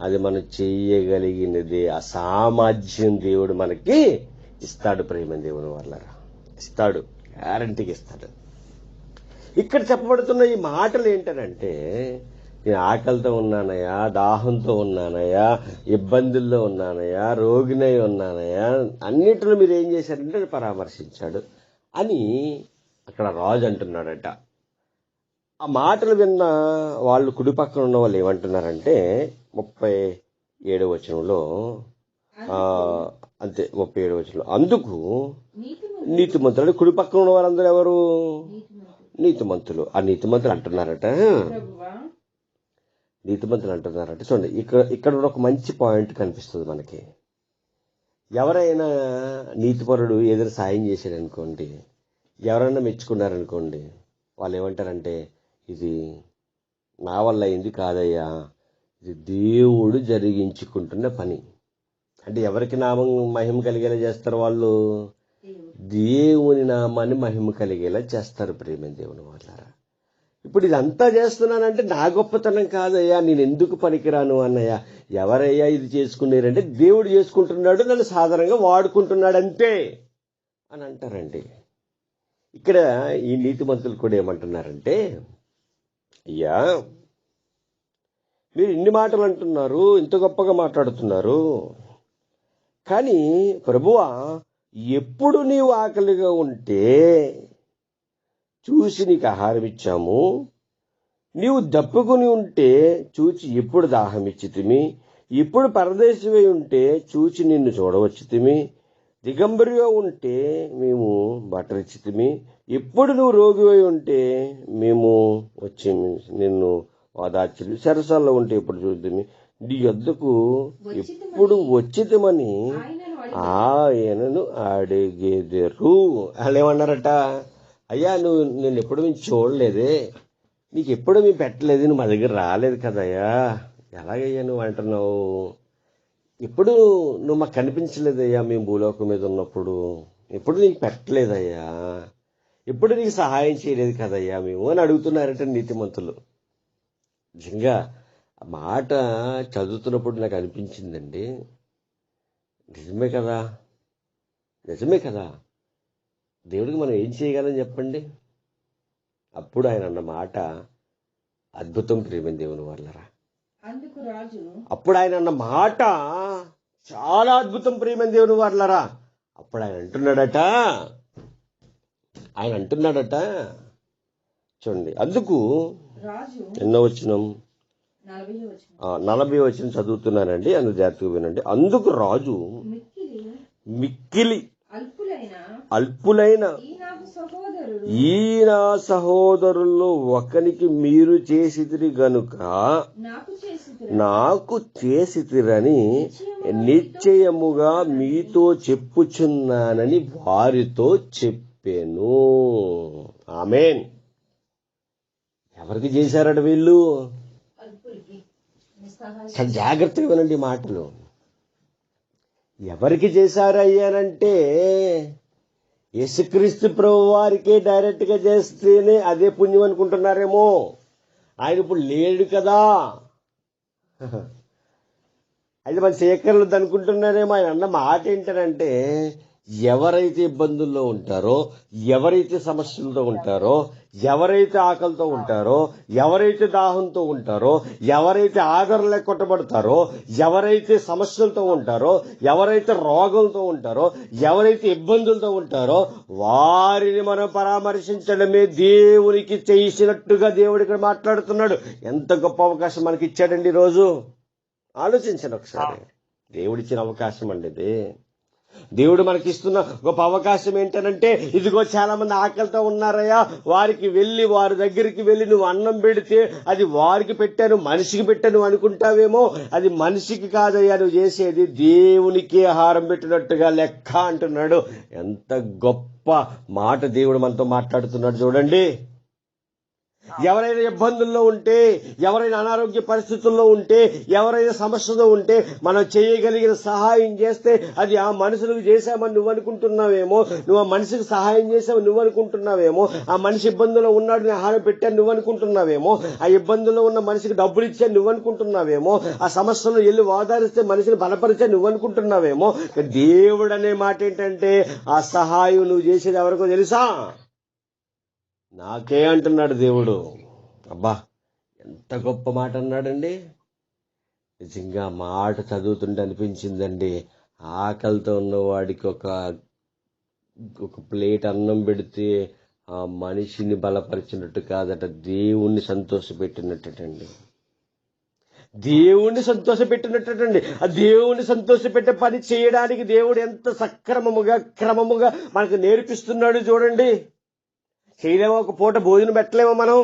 [SPEAKER 1] అది మనం చెయ్యగలిగినది. అసామాజ్యం దేవుడు మనకి ఇస్తాడు. ప్రేమ దేవుని వాళ్ళరా, ఇస్తాడు, గ్యారంటీకి ఇస్తాడు. ఇక్కడ చెప్పబడుతున్న ఈ మాటలు ఏంటనంటే, నేను ఆకలితో ఉన్నానయ్యా, దాహంతో ఉన్నానయ్యా, ఇబ్బందుల్లో ఉన్నానయ్యా, రోగినై ఉన్నానయ్యా, అన్నిటిలో మీరు ఏం చేశారంటే పరామర్శించాడు అని అక్కడ రాజు అంటున్నాడట. ఆ మాటలు విన్న వాళ్ళు కుడి పక్కన ఉన్న వాళ్ళు ఏమంటున్నారంటే 37వ వచనంలో, అంతే 37వ వచనంలో, అందుకు నీతిమంతులు, కుడి పక్కన ఉన్న వారందరూ ఎవరు? నీతిమంతులు. ఆ నీతిమంతులు అంటున్నారట, చూడండి ఇక్కడ ఒక మంచి పాయింట్ కనిపిస్తుంది మనకి. ఎవరైనా నీతిపరుడు ఏదైనా సాయం చేశాడు అనుకోండి, ఎవరైనా మెచ్చుకున్నారనుకోండి, వాళ్ళు ఏమంటారంటే, ఇది నా వల్ల అయింది కాదయ్యా, ఇది దేవుడు జరిగించుకుంటున్న పని. అంటే ఎవరికి నామం మహిమ కలిగేలా చేస్తారు? వాళ్ళు దేవుని నామాన్ని మహిమ కలిగేలా చేస్తారు. ప్రేమ దేవుని వాళ్ళారా, ఇప్పుడు ఇదంతా చేస్తున్నానంటే నా గొప్పతనం కాదయ్యా, నేను ఎందుకు పనికిరాను అన్నయ్యా. ఎవరయ్యా ఇది చేసుకున్నారంటే దేవుడు చేసుకుంటున్నాడు, నన్ను సాధారణంగా వాడుకుంటున్నాడు అంతే అని అంటారండి. ఇక్కడ ఈ నీతిమంతులు కూడా ఏమంటున్నారంటే, అయ్యా మీరు ఇన్ని మాటలు అంటున్నారు, ఇంత గొప్పగా మాట్లాడుతున్నారు, కానీ ప్రభువా ఎప్పుడు నీవు ఆకలిగా ఉంటే చూసి నీకు ఆహారం ఇచ్చాము, నీవు దప్పుకుని ఉంటే చూచి ఎప్పుడు దాహం ఇచ్చితిమి, ఇప్పుడు పరదేశివై ఉంటే చూచి నిన్ను చూడవచ్చితిమి, దిగంబరిగా ఉంటే మేము బట్టరిచ్చితిమి. ఇప్పుడు నువ్వు రోగివై ఉంటే మేము వచ్చి నిన్ను ఓదార్చి, చెరసాల్లో ఉంటే ఇప్పుడు చూద్దామి నీ యొద్దకు ఇప్పుడు వచ్చితమని ఆయనను అడిగేదరు. వాళ్ళు ఏమన్నారట, అయ్యా నేను ఎప్పుడు మేము చూడలేదే, నీకు ఎప్పుడు మేము పెట్టలేదు, నువ్వు మా దగ్గర రాలేదు కదయ్యా, ఎలాగయ్యా నువ్వు అంటున్నావు, ఎప్పుడు నువ్వు మాకు కనిపించలేదయ్యా, మేము భూలోకం మీద ఉన్నప్పుడు ఎప్పుడు నీకు పెట్టలేదయ్యా, ఎప్పుడు నీకు సహాయం చేయలేదు కదయ్యా మేము అని అడుగుతున్నారట నీతిమంతులు. నిజంగా ఆ మాట చదువుతున్నప్పుడు నాకు అనిపించిందండి, నిజమే కదా, నిజమే కదా, దేవుడికి మనం ఏం చేయగలం చెప్పండి. అప్పుడు ఆయన అన్న మాట అద్భుతం ప్రియమైన దేవుని వాళ్ళరా. అప్పుడు ఆయన అన్న మాట చాలా అద్భుతం ప్రియమైన దేవుని వాళ్ళరా. అప్పుడు ఆయన అంటున్నాడట చూడండి, అందుకు ఎన్నో వచనం, 40 వచనం చదువుతున్నానండి, అందుకు జాగ్రత్తగా వినండి. అందుకు రాజు మిక్కిలి అల్పులైన ఈ నా సహోదరుల్లో ఒకనికి మీరు చేసితిరి గనుక నాకు చేసితిరని నిశ్చయముగా మీతో చెప్పుచున్నానని వారితో చెప్పాను. ఆమేన్. ఎవరికి చేశారట వీళ్ళు? చాలా జాగ్రత్తగా వినండి మాటలు. ఎవరికి చేశారయ్యానంటే యేసుక్రీస్తు ప్రభు వారికే డైరెక్ట్ గా చేస్తేనే అదే పుణ్యం అనుకుంటున్నారేమో. ఆయన ఇప్పుడు లేడు కదా, అయితే మన సేకరలేదు అనుకుంటున్నారేమో. ఆయన అన్న మాట ఏంటంటే, ఎవరైతే ఇబ్బందుల్లో ఉంటారో, ఎవరైతే సమస్యలతో ఉంటారో, ఎవరైతే ఆకలితో ఉంటారో, ఎవరైతే దాహంతో ఉంటారో, ఎవరైతే ఆదరణ కొట్టబడతారో, ఎవరైతే సమస్యలతో ఉంటారో, ఎవరైతే రోగంతో ఉంటారో, ఎవరైతే ఇబ్బందులతో ఉంటారో వారిని మనం పరామర్శించడమే దేవునికి చేసినట్టుగా దేవుడు ఇక్కడ మాట్లాడుతున్నాడు. ఎంత గొప్ప అవకాశం మనకి ఇచ్చాడండి ఈరోజు. ఆలోచించండి ఒకసారి. దేవుడిచ్చిన అవకాశం అండి ఇది. దేవుడు మనకిస్తున్న గొప్ప అవకాశం ఏంటనంటే, ఇదిగో చాలా మంది ఆకలితో ఉన్నారయ్యా, వారికి వెళ్ళి వారి దగ్గరికి వెళ్ళి నువ్వు అన్నం పెడితే అది వారికి పెట్టాను, మనిషికి పెట్టాను అనుకుంటావేమో. అది మనిషికి కాదయ్యా నువ్వు చేసేది, దేవునికి ఆహారం పెట్టినట్టుగా లెక్క అంటున్నాడు. ఎంత గొప్ప మాట దేవుడు మనతో మాట్లాడుతున్నాడు చూడండి. ఎవరైనా ఇబ్బందుల్లో ఉంటే, ఎవరైనా అనారోగ్య పరిస్థితుల్లో ఉంటే, ఎవరైనా సమస్యలో ఉంటే మనం చేయగలిగిన సహాయం చేస్తే అది ఆ మనుషులకు చేశామని నువ్వు అనుకుంటున్నావేమో, నువ్వు ఆ మనిషికి సహాయం చేసావు నువ్వు అనుకుంటున్నావేమో, ఆ మనిషి ఇబ్బందుల్లో ఉన్నాడు నేను ఆహారం పెట్టాను నువ్వు అనుకుంటున్నావేమో, ఆ ఇబ్బందుల్లో ఉన్న మనిషికి డబ్బులు ఇచ్చాను నువ్వు అనుకుంటున్నావేమో, ఆ సమస్యలో వెళ్ళి ఓదారిస్తే మనిషిని బలపరిచా నువ్వు అనుకుంటున్నావేమో. దేవుడు అనే మాట ఏంటంటే, ఆ సహాయం నువ్వు చేసేది ఎవరికో తెలుసా? నాకే అంటున్నాడు దేవుడు. అబ్బా, ఎంత గొప్ప మాట అన్నాడండి. నిజంగా మాట చదువుతుంటే అనిపించిందండి, ఆకలితో ఉన్నవాడికి ఒక ప్లేట్ అన్నం పెడితే ఆ మనిషిని బలపరిచినట్టు కాదట, దేవుణ్ణి సంతోషపెట్టినట్టండి. దేవుణ్ణి సంతోషపెట్టినట్టండి. ఆ దేవుణ్ణి సంతోషపెట్టే పని చేయడానికి దేవుడు ఎంత సక్రమముగా క్రమముగా మనకు నేర్పిస్తున్నాడు చూడండి. చేయలేమో, ఒక పూట భోజనం పెట్టలేమో, మనం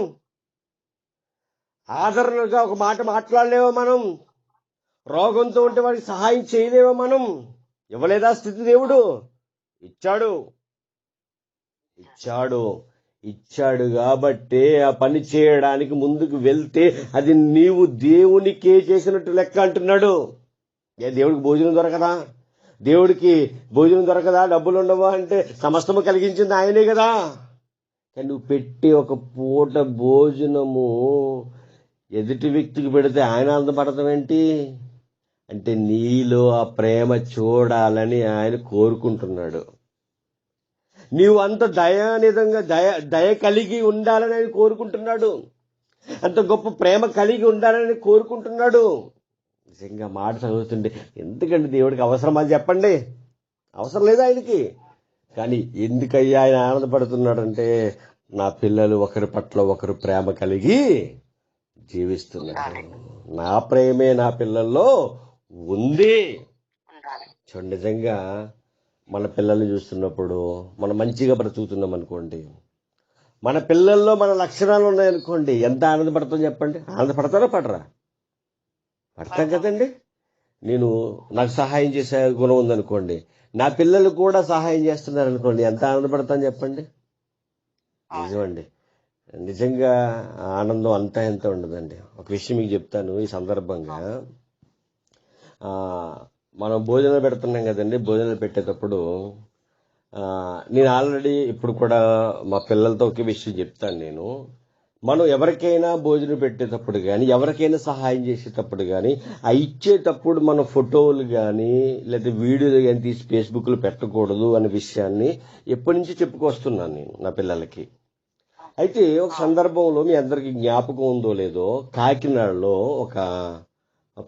[SPEAKER 1] ఆదరణగా ఒక మాట మాట్లాడలేమో, మనం రోగంతో ఉంటే వాడికి సహాయం చేయలేమో, మనం ఇవ్వలేదా స్థితి? దేవుడు ఇచ్చాడు కాబట్టే ఆ పని చేయడానికి ముందుకు వెళ్తే అది నీవు దేవునికే చేసినట్టు లెక్క అంటున్నాడు. దేవుడికి భోజనం దొరకదా? దేవుడికి భోజనం దొరకదా? డబ్బులు ఉండవా అంటే సమస్తము కలిగించింది ఆయనే కదా. కానీ నువ్వు పెట్టి ఒక పూట భోజనము ఎదుటి వ్యక్తికి పెడితే ఆయన ఆనందపడతాం ఏంటి అంటే, నీలో ఆ ప్రేమ చూడాలని ఆయన కోరుకుంటున్నాడు. నీవు అంత దయానిధంగా దయ కలిగి ఉండాలని ఆయన కోరుకుంటున్నాడు. అంత గొప్ప ప్రేమ కలిగి ఉండాలని కోరుకుంటున్నాడు. నిజంగా మాట చదువుతుండే, ఎందుకంటే దేవుడికి అవసరమా చెప్పండి? అవసరం లేదు ఆయనకి. కానీ ఎందుకయ్యా ఆయన ఆనందపడుతున్నాడంటే, నా పిల్లలు ఒకరి పట్ల ఒకరు ప్రేమ కలిగి జీవిస్తున్నారు. నా ప్రేమే నా పిల్లల్లో ఉంది.
[SPEAKER 2] ఉండాలి.
[SPEAKER 1] చూడండి, నిజంగా మన పిల్లల్ని చూస్తున్నప్పుడు మనం మంచిగా బ్రతుకుతున్నాం అనుకోండి, మన పిల్లల్లో మన లక్షణాలు ఉన్నాయనుకోండి, ఎంత ఆనందపడతాం చెప్పండి. ఆనందపడతారా పడరా? పడతాం కదండి. నాకు సహాయం చేసే గుణం ఉందనుకోండి, నా పిల్లలు కూడా సహాయం చేస్తున్నారు అనుకోండి, ఎంత ఆనందపడతాను చెప్పండి. నిజమండి. నిజంగా ఆనందం అంతా ఎంత ఉండదండి. ఒక విషయం మీకు చెప్తాను ఈ సందర్భంగా. మనం భోజనాలు పెడుతున్నాం కదండి. భోజనాలు పెట్టేటప్పుడు నేను ఆల్రెడీ ఇప్పుడు కూడా మా పిల్లలతో ఒకే విషయం చెప్తాను. మనం ఎవరికైనా భోజనం పెట్టేటప్పుడు కానీ, ఎవరికైనా సహాయం చేసేటప్పుడు కానీ, ఆ ఇచ్చేటప్పుడు మన ఫోటోలు కానీ లేదా వీడియోలు కానీ తీసి ఫేస్బుక్లో పెట్టకూడదు అనే విషయాన్ని ఎప్పటి నుంచి చెప్పుకొస్తున్నాను నేను నా పిల్లలకి. అయితే ఒక సందర్భంలో మీ అందరికి జ్ఞాపకం ఉందో లేదో, కాకినాడలో ఒక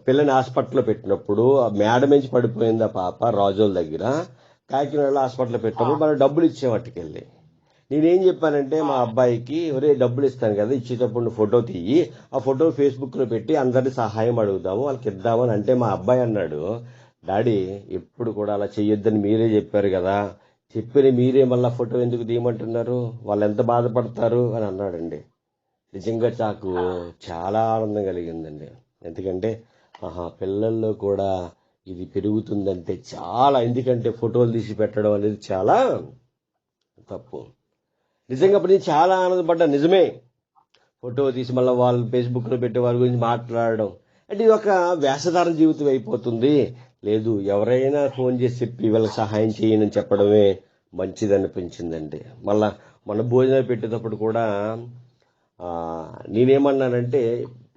[SPEAKER 1] పిల్లని హాస్పిటల్లో పెట్టినప్పుడు ఆ మేడ నుంచి పడిపోయింది ఆ పాప రాజోల దగ్గర. కాకినాడలో హాస్పిటల్లో పెట్టినప్పుడు మనం డబ్బులు ఇచ్చేవాటికెళ్ళి నేనేం చెప్పానంటే మా అబ్బాయికి, ఒరే డబ్బులు ఇస్తాను కదా, ఇచ్చేటప్పుడు నువ్వు ఫోటో తీయి, ఆ ఫోటో ఫేస్బుక్లో పెట్టి అందరినీ సహాయం అడుగుదాము, వాళ్ళకి ఇద్దామని అంటే మా అబ్బాయి అన్నాడు, డాడీ ఎప్పుడు కూడా అలా చెయ్యొద్దని మీరే చెప్పారు కదా, చెప్పిన మీరే మళ్ళీ ఫోటో ఎందుకు తీయమంటున్నారు, వాళ్ళు ఎంత బాధపడతారు అని అన్నాడండి. నిజంగా నాకు చాలా ఆనందం కలిగిందండి. ఎందుకంటే పిల్లల్లో కూడా ఇది పెరుగుతుందంటే చాలా, ఎందుకంటే ఫోటోలు తీసి పెట్టడం అనేది చాలా తప్పు. నిజంగా అప్పుడు నేను చాలా ఆనందపడ్డా. నిజమే, ఫోటో తీసి మళ్ళీ వాళ్ళు ఫేస్బుక్లో పెట్టే వారి గురించి మాట్లాడడం అంటే ఇది ఒక వేషధార జీవితం అయిపోతుంది. లేదు, ఎవరైనా ఫోన్ చేసి చెప్పి వీళ్ళకి సహాయం చేయని చెప్పడమే మంచిది అనిపించిందండి. మళ్ళా మన భోజనాలు పెట్టేటప్పుడు కూడా నేనేమన్నానంటే,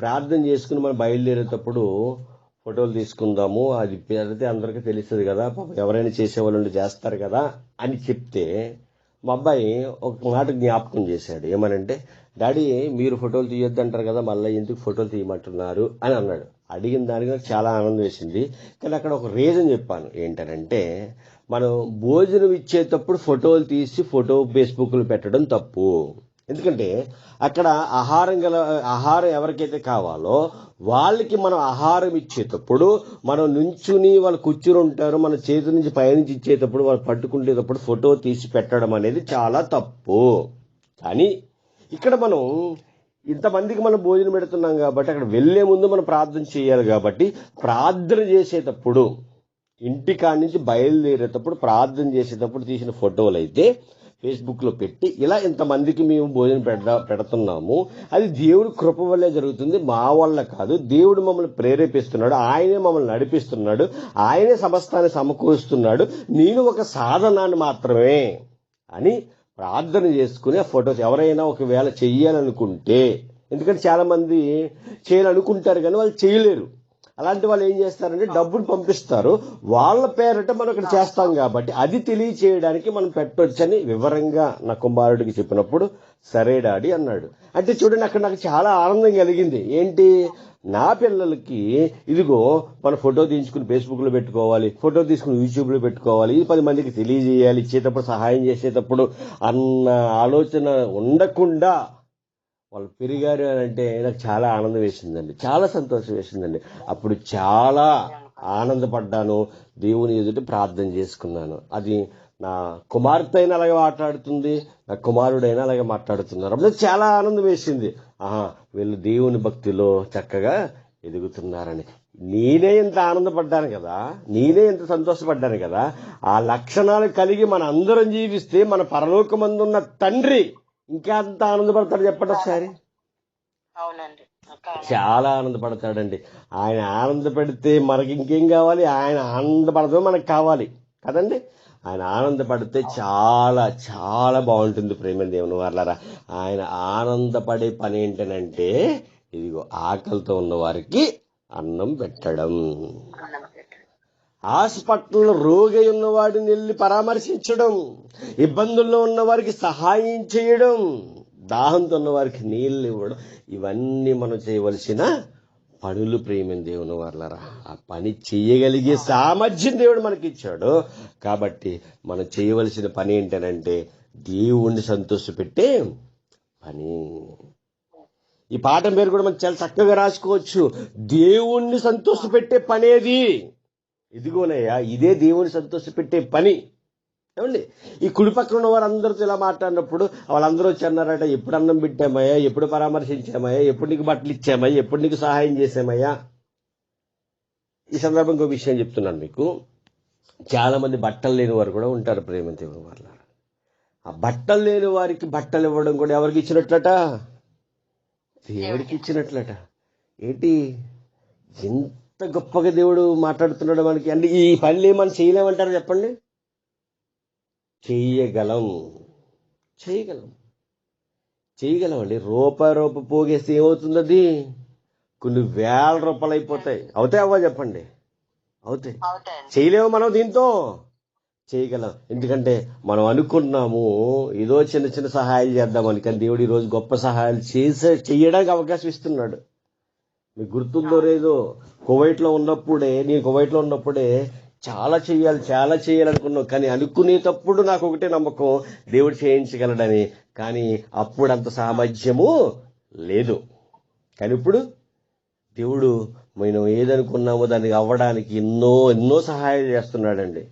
[SPEAKER 1] ప్రార్థన చేసుకుని మనం బయలుదేరేటప్పుడు ఫోటోలు తీసుకుందాము, అది పెడితే అందరికీ తెలుస్తుంది కదా, ఎవరైనా చేసేవాళ్ళు చేస్తారు కదా అని చెప్తే మా అబ్బాయి ఒక మాట జ్ఞాపకం చేశాడు. ఏమనంటే, డాడీ మీరు ఫోటోలు తీయొద్దంటారు కదా, మళ్ళీ ఎందుకు ఫోటోలు తీయమంటున్నారు అని అన్నాడు. అడిగిన దానికి నాకు చాలా ఆనందం వేసింది. కానీ అక్కడ ఒక రీజన్ చెప్పాను. ఏంటనంటే, మనం భోజనం ఇచ్చేటప్పుడు ఫోటోలు తీసి ఫోటో ఫేస్బుక్లో పెట్టడం తప్పు. ఎందుకంటే అక్కడ ఆహారం ఎవరికైతే కావాలో వాళ్ళకి మనం ఆహారం ఇచ్చేటప్పుడు మనం నుంచుని వాళ్ళు కూర్చుని ఉంటారు, మన చేతి నుంచి పైనుంచి ఇచ్చేటప్పుడు వాళ్ళు పట్టుకునేటప్పుడు ఫోటో తీసి పెట్టడం అనేది చాలా తప్పు. కానీ ఇక్కడ మనం ఇంతమందికి మనం భోజనం పెడుతున్నాం కాబట్టి అక్కడ వెళ్లే ముందు మనం ప్రార్థన చేయాలి. కాబట్టి ప్రార్థన చేసేటప్పుడు, ఇంటికాడి నుంచి బయలుదేరేటప్పుడు ప్రార్థన చేసేటప్పుడు తీసిన ఫోటోలు అయితే ఫేస్బుక్లో పెట్టి ఇలా ఇంతమందికి మేము భోజనం పెడుతున్నాము, అది దేవుడి కృప వల్లే జరుగుతుంది, మా వల్ల కాదు. దేవుడు మమ్మల్ని ప్రేరేపిస్తున్నాడు, ఆయనే మమ్మల్ని నడిపిస్తున్నాడు, ఆయనే సమస్తాన్ని సమకూరుస్తున్నాడు, నేను ఒక సాధనాన్ని మాత్రమే అని ప్రార్థన చేసుకుని ఆ ఫొటోస్ ఎవరైనా ఒకవేళ చెయ్యాలనుకుంటే, ఎందుకంటే చాలా మంది చేయాలనుకుంటారు కానీ వాళ్ళు చేయలేరు. అలాంటి వాళ్ళు ఏం చేస్తారంటే డబ్బులు పంపిస్తారు, వాళ్ళ పేరట మనం ఇక్కడ చేస్తాం కాబట్టి అది తెలియచేయడానికి మనం పెట్టొచ్చని వివరంగా నా కుమారుడికి చెప్పినప్పుడు సరే డాడీ అన్నాడు. అంటే చూడండి, అక్కడ నాకు చాలా ఆనందం కలిగింది. ఏంటి, నా పిల్లలకి ఇదిగో మన ఫోటో తీసుకుని ఫేస్బుక్లో పెట్టుకోవాలి, ఫోటో తీసుకుని యూట్యూబ్లో పెట్టుకోవాలి, ఇది 10 మందికి తెలియజేయాలి, ఇచ్చేటప్పుడు సహాయం చేసేటప్పుడు అన్న ఆలోచన ఉండకుండా వాళ్ళు పెరిగారు అని అంటే నాకు చాలా ఆనందం వేసిందండి, చాలా సంతోషం వేసిందండి. అప్పుడు చాలా ఆనందపడ్డాను, దేవుని ఎదుట ప్రార్థన చేసుకున్నాను. అది నా కుమార్తె అయినా అలాగే మాట్లాడుతుంది, నా కుమారుడైనా అలాగే మాట్లాడుతున్నారు. అప్పుడు చాలా ఆనందం వేసింది. వీళ్ళు దేవుని భక్తిలో చక్కగా ఎదుగుతున్నారని. నేనే ఎంత ఆనందపడ్డాను కదా, నేనే ఎంత సంతోషపడ్డాను కదా. ఆ లక్షణాలు కలిగి మన అందరం జీవిస్తే మన పరలోకమందున్న తండ్రి ఇంకా అంత ఆనందపడతాడు చెప్పండి ఒకసారి.
[SPEAKER 2] అవునండి,
[SPEAKER 1] చాలా ఆనందపడతాడండి. ఆయన ఆనందపడితే మనకి ఇంకేం కావాలి, ఆయన ఆనందపడటం మనకు కావాలి కదండి. ఆయన ఆనందపడితే చాలా చాలా బాగుంటుంది. ప్రేమ దేవుని వాళ్ళరా, ఆయన ఆనందపడే పని ఏంటనంటే ఇదిగో ఆకలితో ఉన్న వారికి అన్నం పెట్టడం, హాస్పిటల్లో రోగి ఉన్నవాడిని వెళ్ళి పరామర్శించడం, ఇబ్బందుల్లో ఉన్న వారికి సహాయం చేయడం, దాహంతో ఉన్న వారికి నీళ్ళు ఇవ్వడం, ఇవన్నీ మనం చేయవలసిన పనులు. ప్రేమ దేవుని వాళ్ళరా, ఆ పని చేయగలిగే సామర్థ్యం దేవుడు మనకి ఇచ్చాడు. కాబట్టి మనం చేయవలసిన పని ఏంటనంటే దేవుణ్ణి సంతోషపెట్టే పని. ఈ పాఠం పేరు కూడా మనం చాలా చక్కగా రాసుకోవచ్చు. దేవుణ్ణి సంతోషపెట్టే పనేది. ఇదిగోనయ్యా, ఇదే దేవుని సంతోషపెట్టే పని. ఏమండి, ఈ కుడి పక్కన ఉన్న వారు అందరితో ఇలా మాట్లాడినప్పుడు వాళ్ళందరూ వచ్చి అన్నారట, ఎప్పుడు అన్నం పెట్టామయ్యా, ఎప్పుడు పరామర్శించామయ్యా, ఎప్పుడు నీకు బట్టలు ఇచ్చామయ్యా, ఎప్పుడు నీకు సహాయం చేసామయ్యా. ఈ సందర్భంగా ఒక విషయం చెప్తున్నాను మీకు. చాలా మంది బట్టలు లేని వారు కూడా ఉంటారు ప్రేమ దేవుని వాళ్ళ. ఆ బట్టలు లేని వారికి బట్టలు ఇవ్వడం కూడా ఎవరికి ఇచ్చినట్లట? దేవుడికి ఇచ్చినట్లట. ఏంటి ఎంత గొప్పగా దేవుడు మాట్లాడుతున్నాడు మనకి. అంటే ఈ పనులు ఏమని చేయలేమంటారు చెప్పండి? చేయగలం అండి. రూపాయి పోగేస్తే ఏమవుతుంది? అది కొన్ని వేల రూపాయలు అయిపోతాయి. అవుతాయి అవ్వ చెప్పండి? అవుతాయి. చేయలేము మనం దీంతో? చేయగలం. ఎందుకంటే మనం అనుకున్నాము ఏదో చిన్న చిన్న సహాయాలు చేద్దామని, కానీ దేవుడు ఈరోజు గొప్ప సహాయాలు చేయడానికి అవకాశం ఇస్తున్నాడు. మీకు గుర్తుందో లేదో, నేను కువైట్లో ఉన్నప్పుడే చాలా చేయాలనుకున్నావు. కానీ అనుకునేటప్పుడు నాకు ఒకటే నమ్మకం, దేవుడు చేయించగలడని. కానీ అప్పుడు అంత సామర్థ్యము లేదు. కానీ ఇప్పుడు దేవుడు మనం ఏదనుకున్నామో దానికి అవ్వడానికి ఎన్నో సహాయాలు చేస్తున్నాడండి.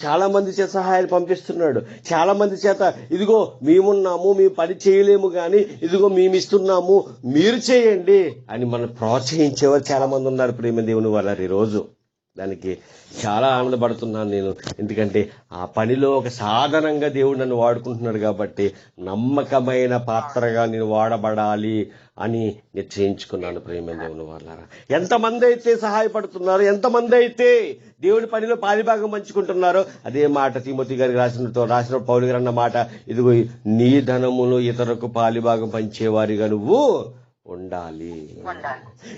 [SPEAKER 1] చాలా మంది చేత సహాయాలు పంపిస్తున్నాడు. చాలా మంది చేత ఇదిగో మేమున్నాము, మేము పని చేయలేము, కానీ ఇదిగో మేము ఇస్తున్నాము, మీరు చేయండి అని మనం ప్రోత్సహించేవారు చాలా మంది ఉన్నారు ప్రేమ దేవుని వాళ్ళ. ఈరోజు దానికి చాలా ఆనందపడుతున్నాను నేను. ఎందుకంటే ఆ పనిలో ఒక సాధనంగా దేవుడు నన్ను వాడుకుంటున్నాడు కాబట్టి నమ్మకమైన పాత్రగా నేను వాడబడాలి అని నిశ్చయించుకున్నాను ప్రేమ దేవుని వాళ్ళారా. ఎంతమంది అయితే సహాయపడుతున్నారో, ఎంతమంది అయితే దేవుడి పనిలో పాలిభాగం పంచుకుంటున్నారో, అదే మాట తిమోతి గారికి రాసిన పౌలు గారు అన్న మాట, ఇదిగో నీ ధనములో ఇతరులకు పాలిభాగం పంచేవారిగా నువ్వు ఉండాలి.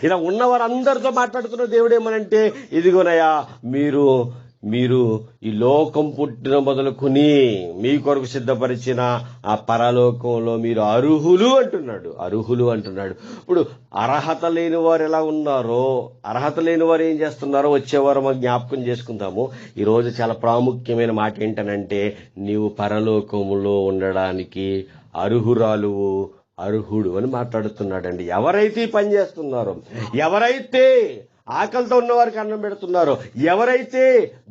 [SPEAKER 1] ఇలా ఉన్నవారందరితో మాట్లాడుతున్న దేవుడు ఏమనంటే, ఇదిగోనయ్యా మీరు ఈ లోకం పుట్టిన మొదలుకొని మీ కొరకు సిద్ధపరిచిన ఆ పరలోకంలో మీరు అర్హులు అంటున్నాడు. ఇప్పుడు అర్హత లేని వారు ఎలా ఉన్నారో, అర్హత లేని వారు ఏం చేస్తున్నారో వచ్చేవారు మనం జ్ఞాపకం చేసుకుందాము. ఈరోజు చాలా ప్రాముఖ్యమైన మాట ఏంటనంటే, నీవు పరలోకములో ఉండడానికి అర్హుడు అని మాట్లాడుతున్నాడండి. ఎవరైతే పని చేస్తున్నారో, ఎవరైతే ఆకలితో ఉన్న వారికి అన్నం పెడుతున్నారో, ఎవరైతే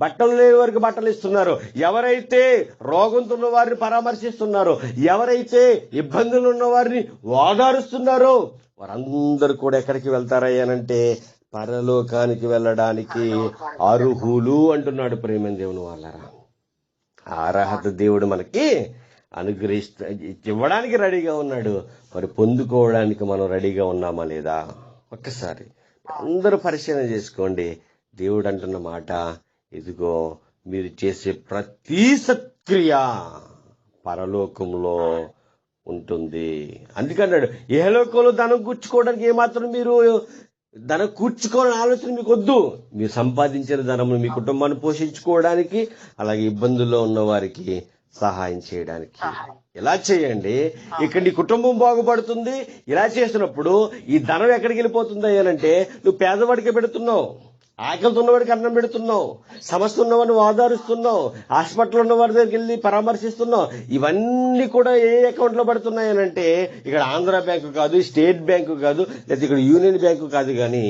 [SPEAKER 1] బట్టలు లేని వారికి బట్టలు ఇస్తున్నారో, ఎవరైతే రోగంతో ఉన్న వారిని పరామర్శిస్తున్నారో, ఎవరైతే ఇబ్బందులు ఉన్న వారిని ఓదారుస్తున్నారో, వారందరూ కూడా ఎక్కడికి వెళ్తారయ్యానంటే పరలోకానికి వెళ్ళడానికి అర్హులు అంటున్నాడు ప్రేమ దేవుని వాళ్ళరా. ఆ అర్హత దేవుడు మనకి ఇవ్వడానికి రెడీగా ఉన్నాడు. మరి పొందుకోవడానికి మనం రెడీగా ఉన్నామా లేదా? ఒక్కసారి అందరూ పరిశీలన చేసుకోండి. దేవుడు అంటున్న మాట, ఇదిగో మీరు చేసే ప్రతి సత్క్రియ పరలోకంలో ఉంటుంది. అందుకన్నాడు, ఇహలోకంలో ధనం కూర్చుకోవడానికి ఏమాత్రం మీరు ధనం కూర్చుకోవాలని ఆలోచన మీకు వద్దు. మీరు సంపాదించిన ధనము మీ కుటుంబాన్ని పోషించుకోవడానికి, అలాగే ఇబ్బందుల్లో ఉన్న వారికి సహాయం చేయడానికి ఇలా చేయండి. ఇక్కడ నీ కుటుంబం బాగుపడుతుంది. ఇలా చేసినప్పుడు ఈ ధనం ఎక్కడికి వెళ్ళిపోతుంది అయ్యానంటే, నువ్వు పేదవాడికి పెడుతున్నావు, ఆకలితో ఉన్నవాడికి అన్నం పెడుతున్నావు, సమస్య ఉన్నవాడిని ఆధారిస్తున్నావు, హాస్పిటల్ ఉన్న వారి దగ్గరికి వెళ్ళి పరామర్శిస్తున్నావు. ఇవన్నీ కూడా ఏ అకౌంట్ లో పడుతున్నాయనంటే, ఇక్కడ ఆంధ్ర బ్యాంకు కాదు, స్టేట్ బ్యాంకు కాదు, లేదా ఇక్కడ యూనియన్ బ్యాంకు కాదు, కానీ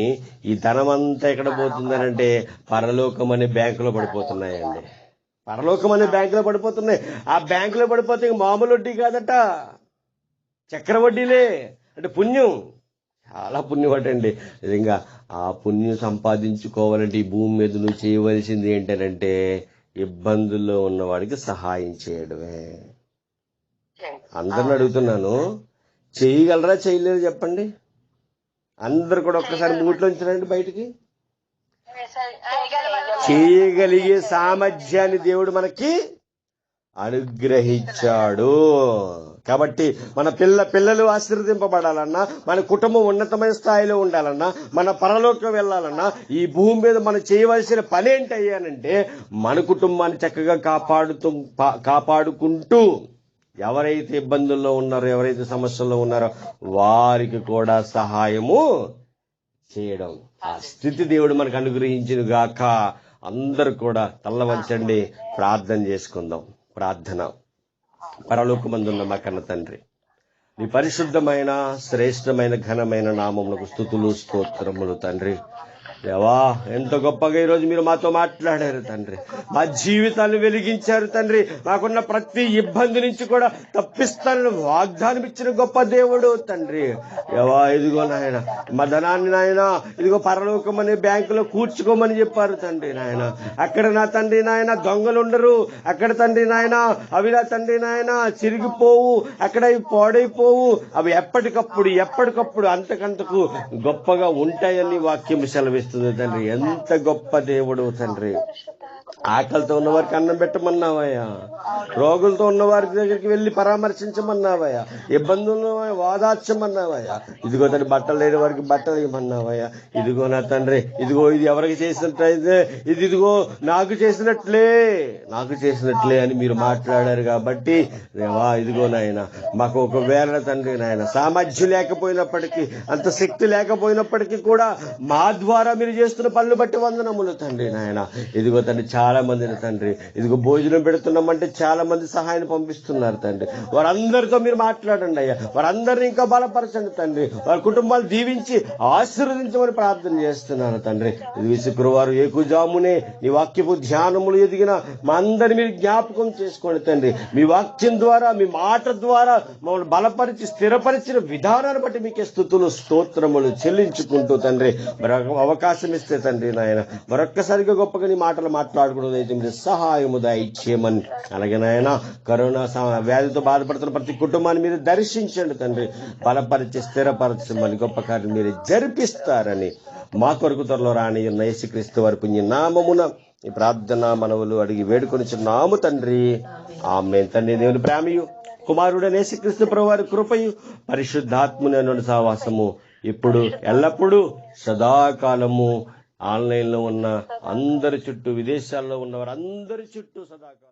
[SPEAKER 1] ఈ ధనం అంతా ఎక్కడ పోతుందనంటే పరలోకం అనే బ్యాంకులో పడిపోతున్నాయండి. పరలోకం అనే బ్యాంకులో పడిపోతున్నాయి. ఆ బ్యాంకులో పడిపోతే మామూలు వడ్డీ కాదట, చక్ర వడ్డీలే. అంటే పుణ్యం, చాలా పుణ్యమటండి. నిజంగా ఆ పుణ్యం సంపాదించుకోవాలంటే ఈ భూమి మీద నువ్వు చేయవలసింది ఏంటంటే ఇబ్బందుల్లో ఉన్నవాడికి సహాయం చేయడమే. అందరిని అడుగుతున్నాను, చేయగలరా చేయలేరు చెప్పండి? అందరు కూడా ఒక్కసారి మూట్లోంచి రండి బయటికి. చేయగలిగే సామర్థ్యాన్ని దేవుడు మనకి అనుగ్రహించాడు. కాబట్టి మన పిల్లలు ఆశీర్వదింపబడాలన్నా, మన కుటుంబం ఉన్నతమైన స్థాయిలో ఉండాలన్నా, మన పరలోకం వెళ్ళాలన్నా, ఈ భూమి మీద మనం చేయవలసిన పని ఏంటయ్యానంటే మన కుటుంబాన్ని చక్కగా కాపాడుకుంటూ ఎవరైతే ఇబ్బందుల్లో ఉన్నారో, ఎవరైతే సమస్యల్లో ఉన్నారో వారికి కూడా సహాయము చేయడం. ఆ స్థితి దేవుడు మనకు అనుగ్రహించును గాక. అందరూ కూడా తల్ల వంచండి, ప్రార్థన చేసుకుందాం. ప్రార్థన. పరలోకమందున్న మా కన్న తండ్రి, నీ పరిశుద్ధమైన శ్రేష్టమైన ఘనమైన నామమునకు స్తుతులు స్తోత్రములు తండ్రి. దేవా, ఎంత గొప్పగా ఈరోజు మీరు మాతో మాట్లాడారు తండ్రి. మా జీవితాన్ని వెలిగించారు తండ్రి. మాకున్న ప్రతి ఇబ్బంది నుంచి కూడా తప్పిస్తానని వాగ్దానం ఇచ్చిన గొప్ప దేవుడు తండ్రి. దేవా, ఇదిగో నాయన మా ధనాన్ని నాయన ఇదిగో పరలోకం అనే బ్యాంకులో కూర్చుకోమని చెప్పారు తండ్రి నాయన. అక్కడ నా తండ్రి నాయన దొంగలు ఉండరు. అక్కడ తండ్రి నాయన అవి నా తండ్రి నాయన చిరిగిపోవు. అక్కడ అవి పాడైపోవు. అవి ఎప్పటికప్పుడు అంతకంతకు గొప్పగా ఉంటాయని వాక్యం సెలవిస్తుంది తండ్రి. ఎంత గొప్ప దేవుడు తండ్రి. ఆకలితో ఉన్న వారికి అన్నం పెట్టమన్నావయ్యా. రోగులతో ఉన్న వారి దగ్గరికి వెళ్లి పరామర్శించమన్నావయ్యా. ఇబ్బందులు వాదార్చమన్నావయ్యా. ఇదిగో తండ్రి బట్టలు లేని వారికి బట్టలు ఇవ్వమన్నావయ్యా. ఇదిగో నా తండ్రి, ఇదిగో ఇది ఎవరికి చేసినట్లయితే ఇదిగో నాకు చేసినట్లే అని మీరు మాట్లాడారు కాబట్టి దేవా, ఇదిగో నాయన మాకు ఒకవేళ తండ్రి నాయన సామర్థ్యం లేకపోయినప్పటికీ, అంత శక్తి లేకపోయినప్పటికీ కూడా మా ద్వారా మీరు చేస్తున్న పనులు బట్టి వందనములు తండ్రి నాయన. ఇదిగో తండ్రి చాలా మందిని తండ్రి ఇదిగో భోజనం పెడుతున్నామంటే చాలా మంది సహాయాన్ని పంపిస్తున్నారు తండ్రి. వారందరితో మీరు మాట్లాడండి అయ్యా. వారందరినీ ఇంకా బలపరచండి తండ్రి. వారి కుటుంబాలు దీవించి ఆశీర్వదించమని ప్రార్థన చేస్తున్నాను తండ్రి. ఇది శుక్రవారం ఏకుజామునే నీ వాక్యపు ధ్యానములు ఎదిగిన మా అందరినీ మీరు జ్ఞాపకం చేసుకోండి తండ్రి. మీ వాక్యం ద్వారా, మీ మాట ద్వారా మమ్మల్ని బలపరిచి స్థిరపరిచిన విధానాన్ని బట్టి మీకే స్తుతులు స్తోత్రములు చెల్లించుకుంటూ తండ్రి మరొక అవకాశం ఇస్తే తండ్రి నాయన మరొక్కసారిగా గొప్పగా నీ మాటలు మాట్లాడుకున్నది అయితే మీరు సహాయము దయచేయమని, అలాగే నాయన కరోనా వ్యాధితో బాధపడుతున్న ప్రతి కుటుంబాన్ని మీరు దర్శించండి తండ్రి. బలపరిచి స్థిరపరచమని గొప్ప కార్యం మీరు జరిపిస్తారని మా కొరకు త్వరలో రాని యేసుక్రీస్తు వారి పుణ్య నామమున ఈ ప్రార్థన మనవులు అడిగి వేడుకొనిచున్నాము తండ్రి. ఆమేన్. తండ్రి దేవుని ప్రేమయు కుమారుడైన యేసుక్రీస్తు ప్రభువు వారి కృపయు పరిశుద్ధాత్మను సహవాసము ఇప్పుడు ఎల్లప్పుడూ సదాకాలము ఆన్లైన్లో ఉన్న అందరి చుట్టూ, విదేశాల్లో ఉన్న వారందరి చుట్టూ సదాకాలం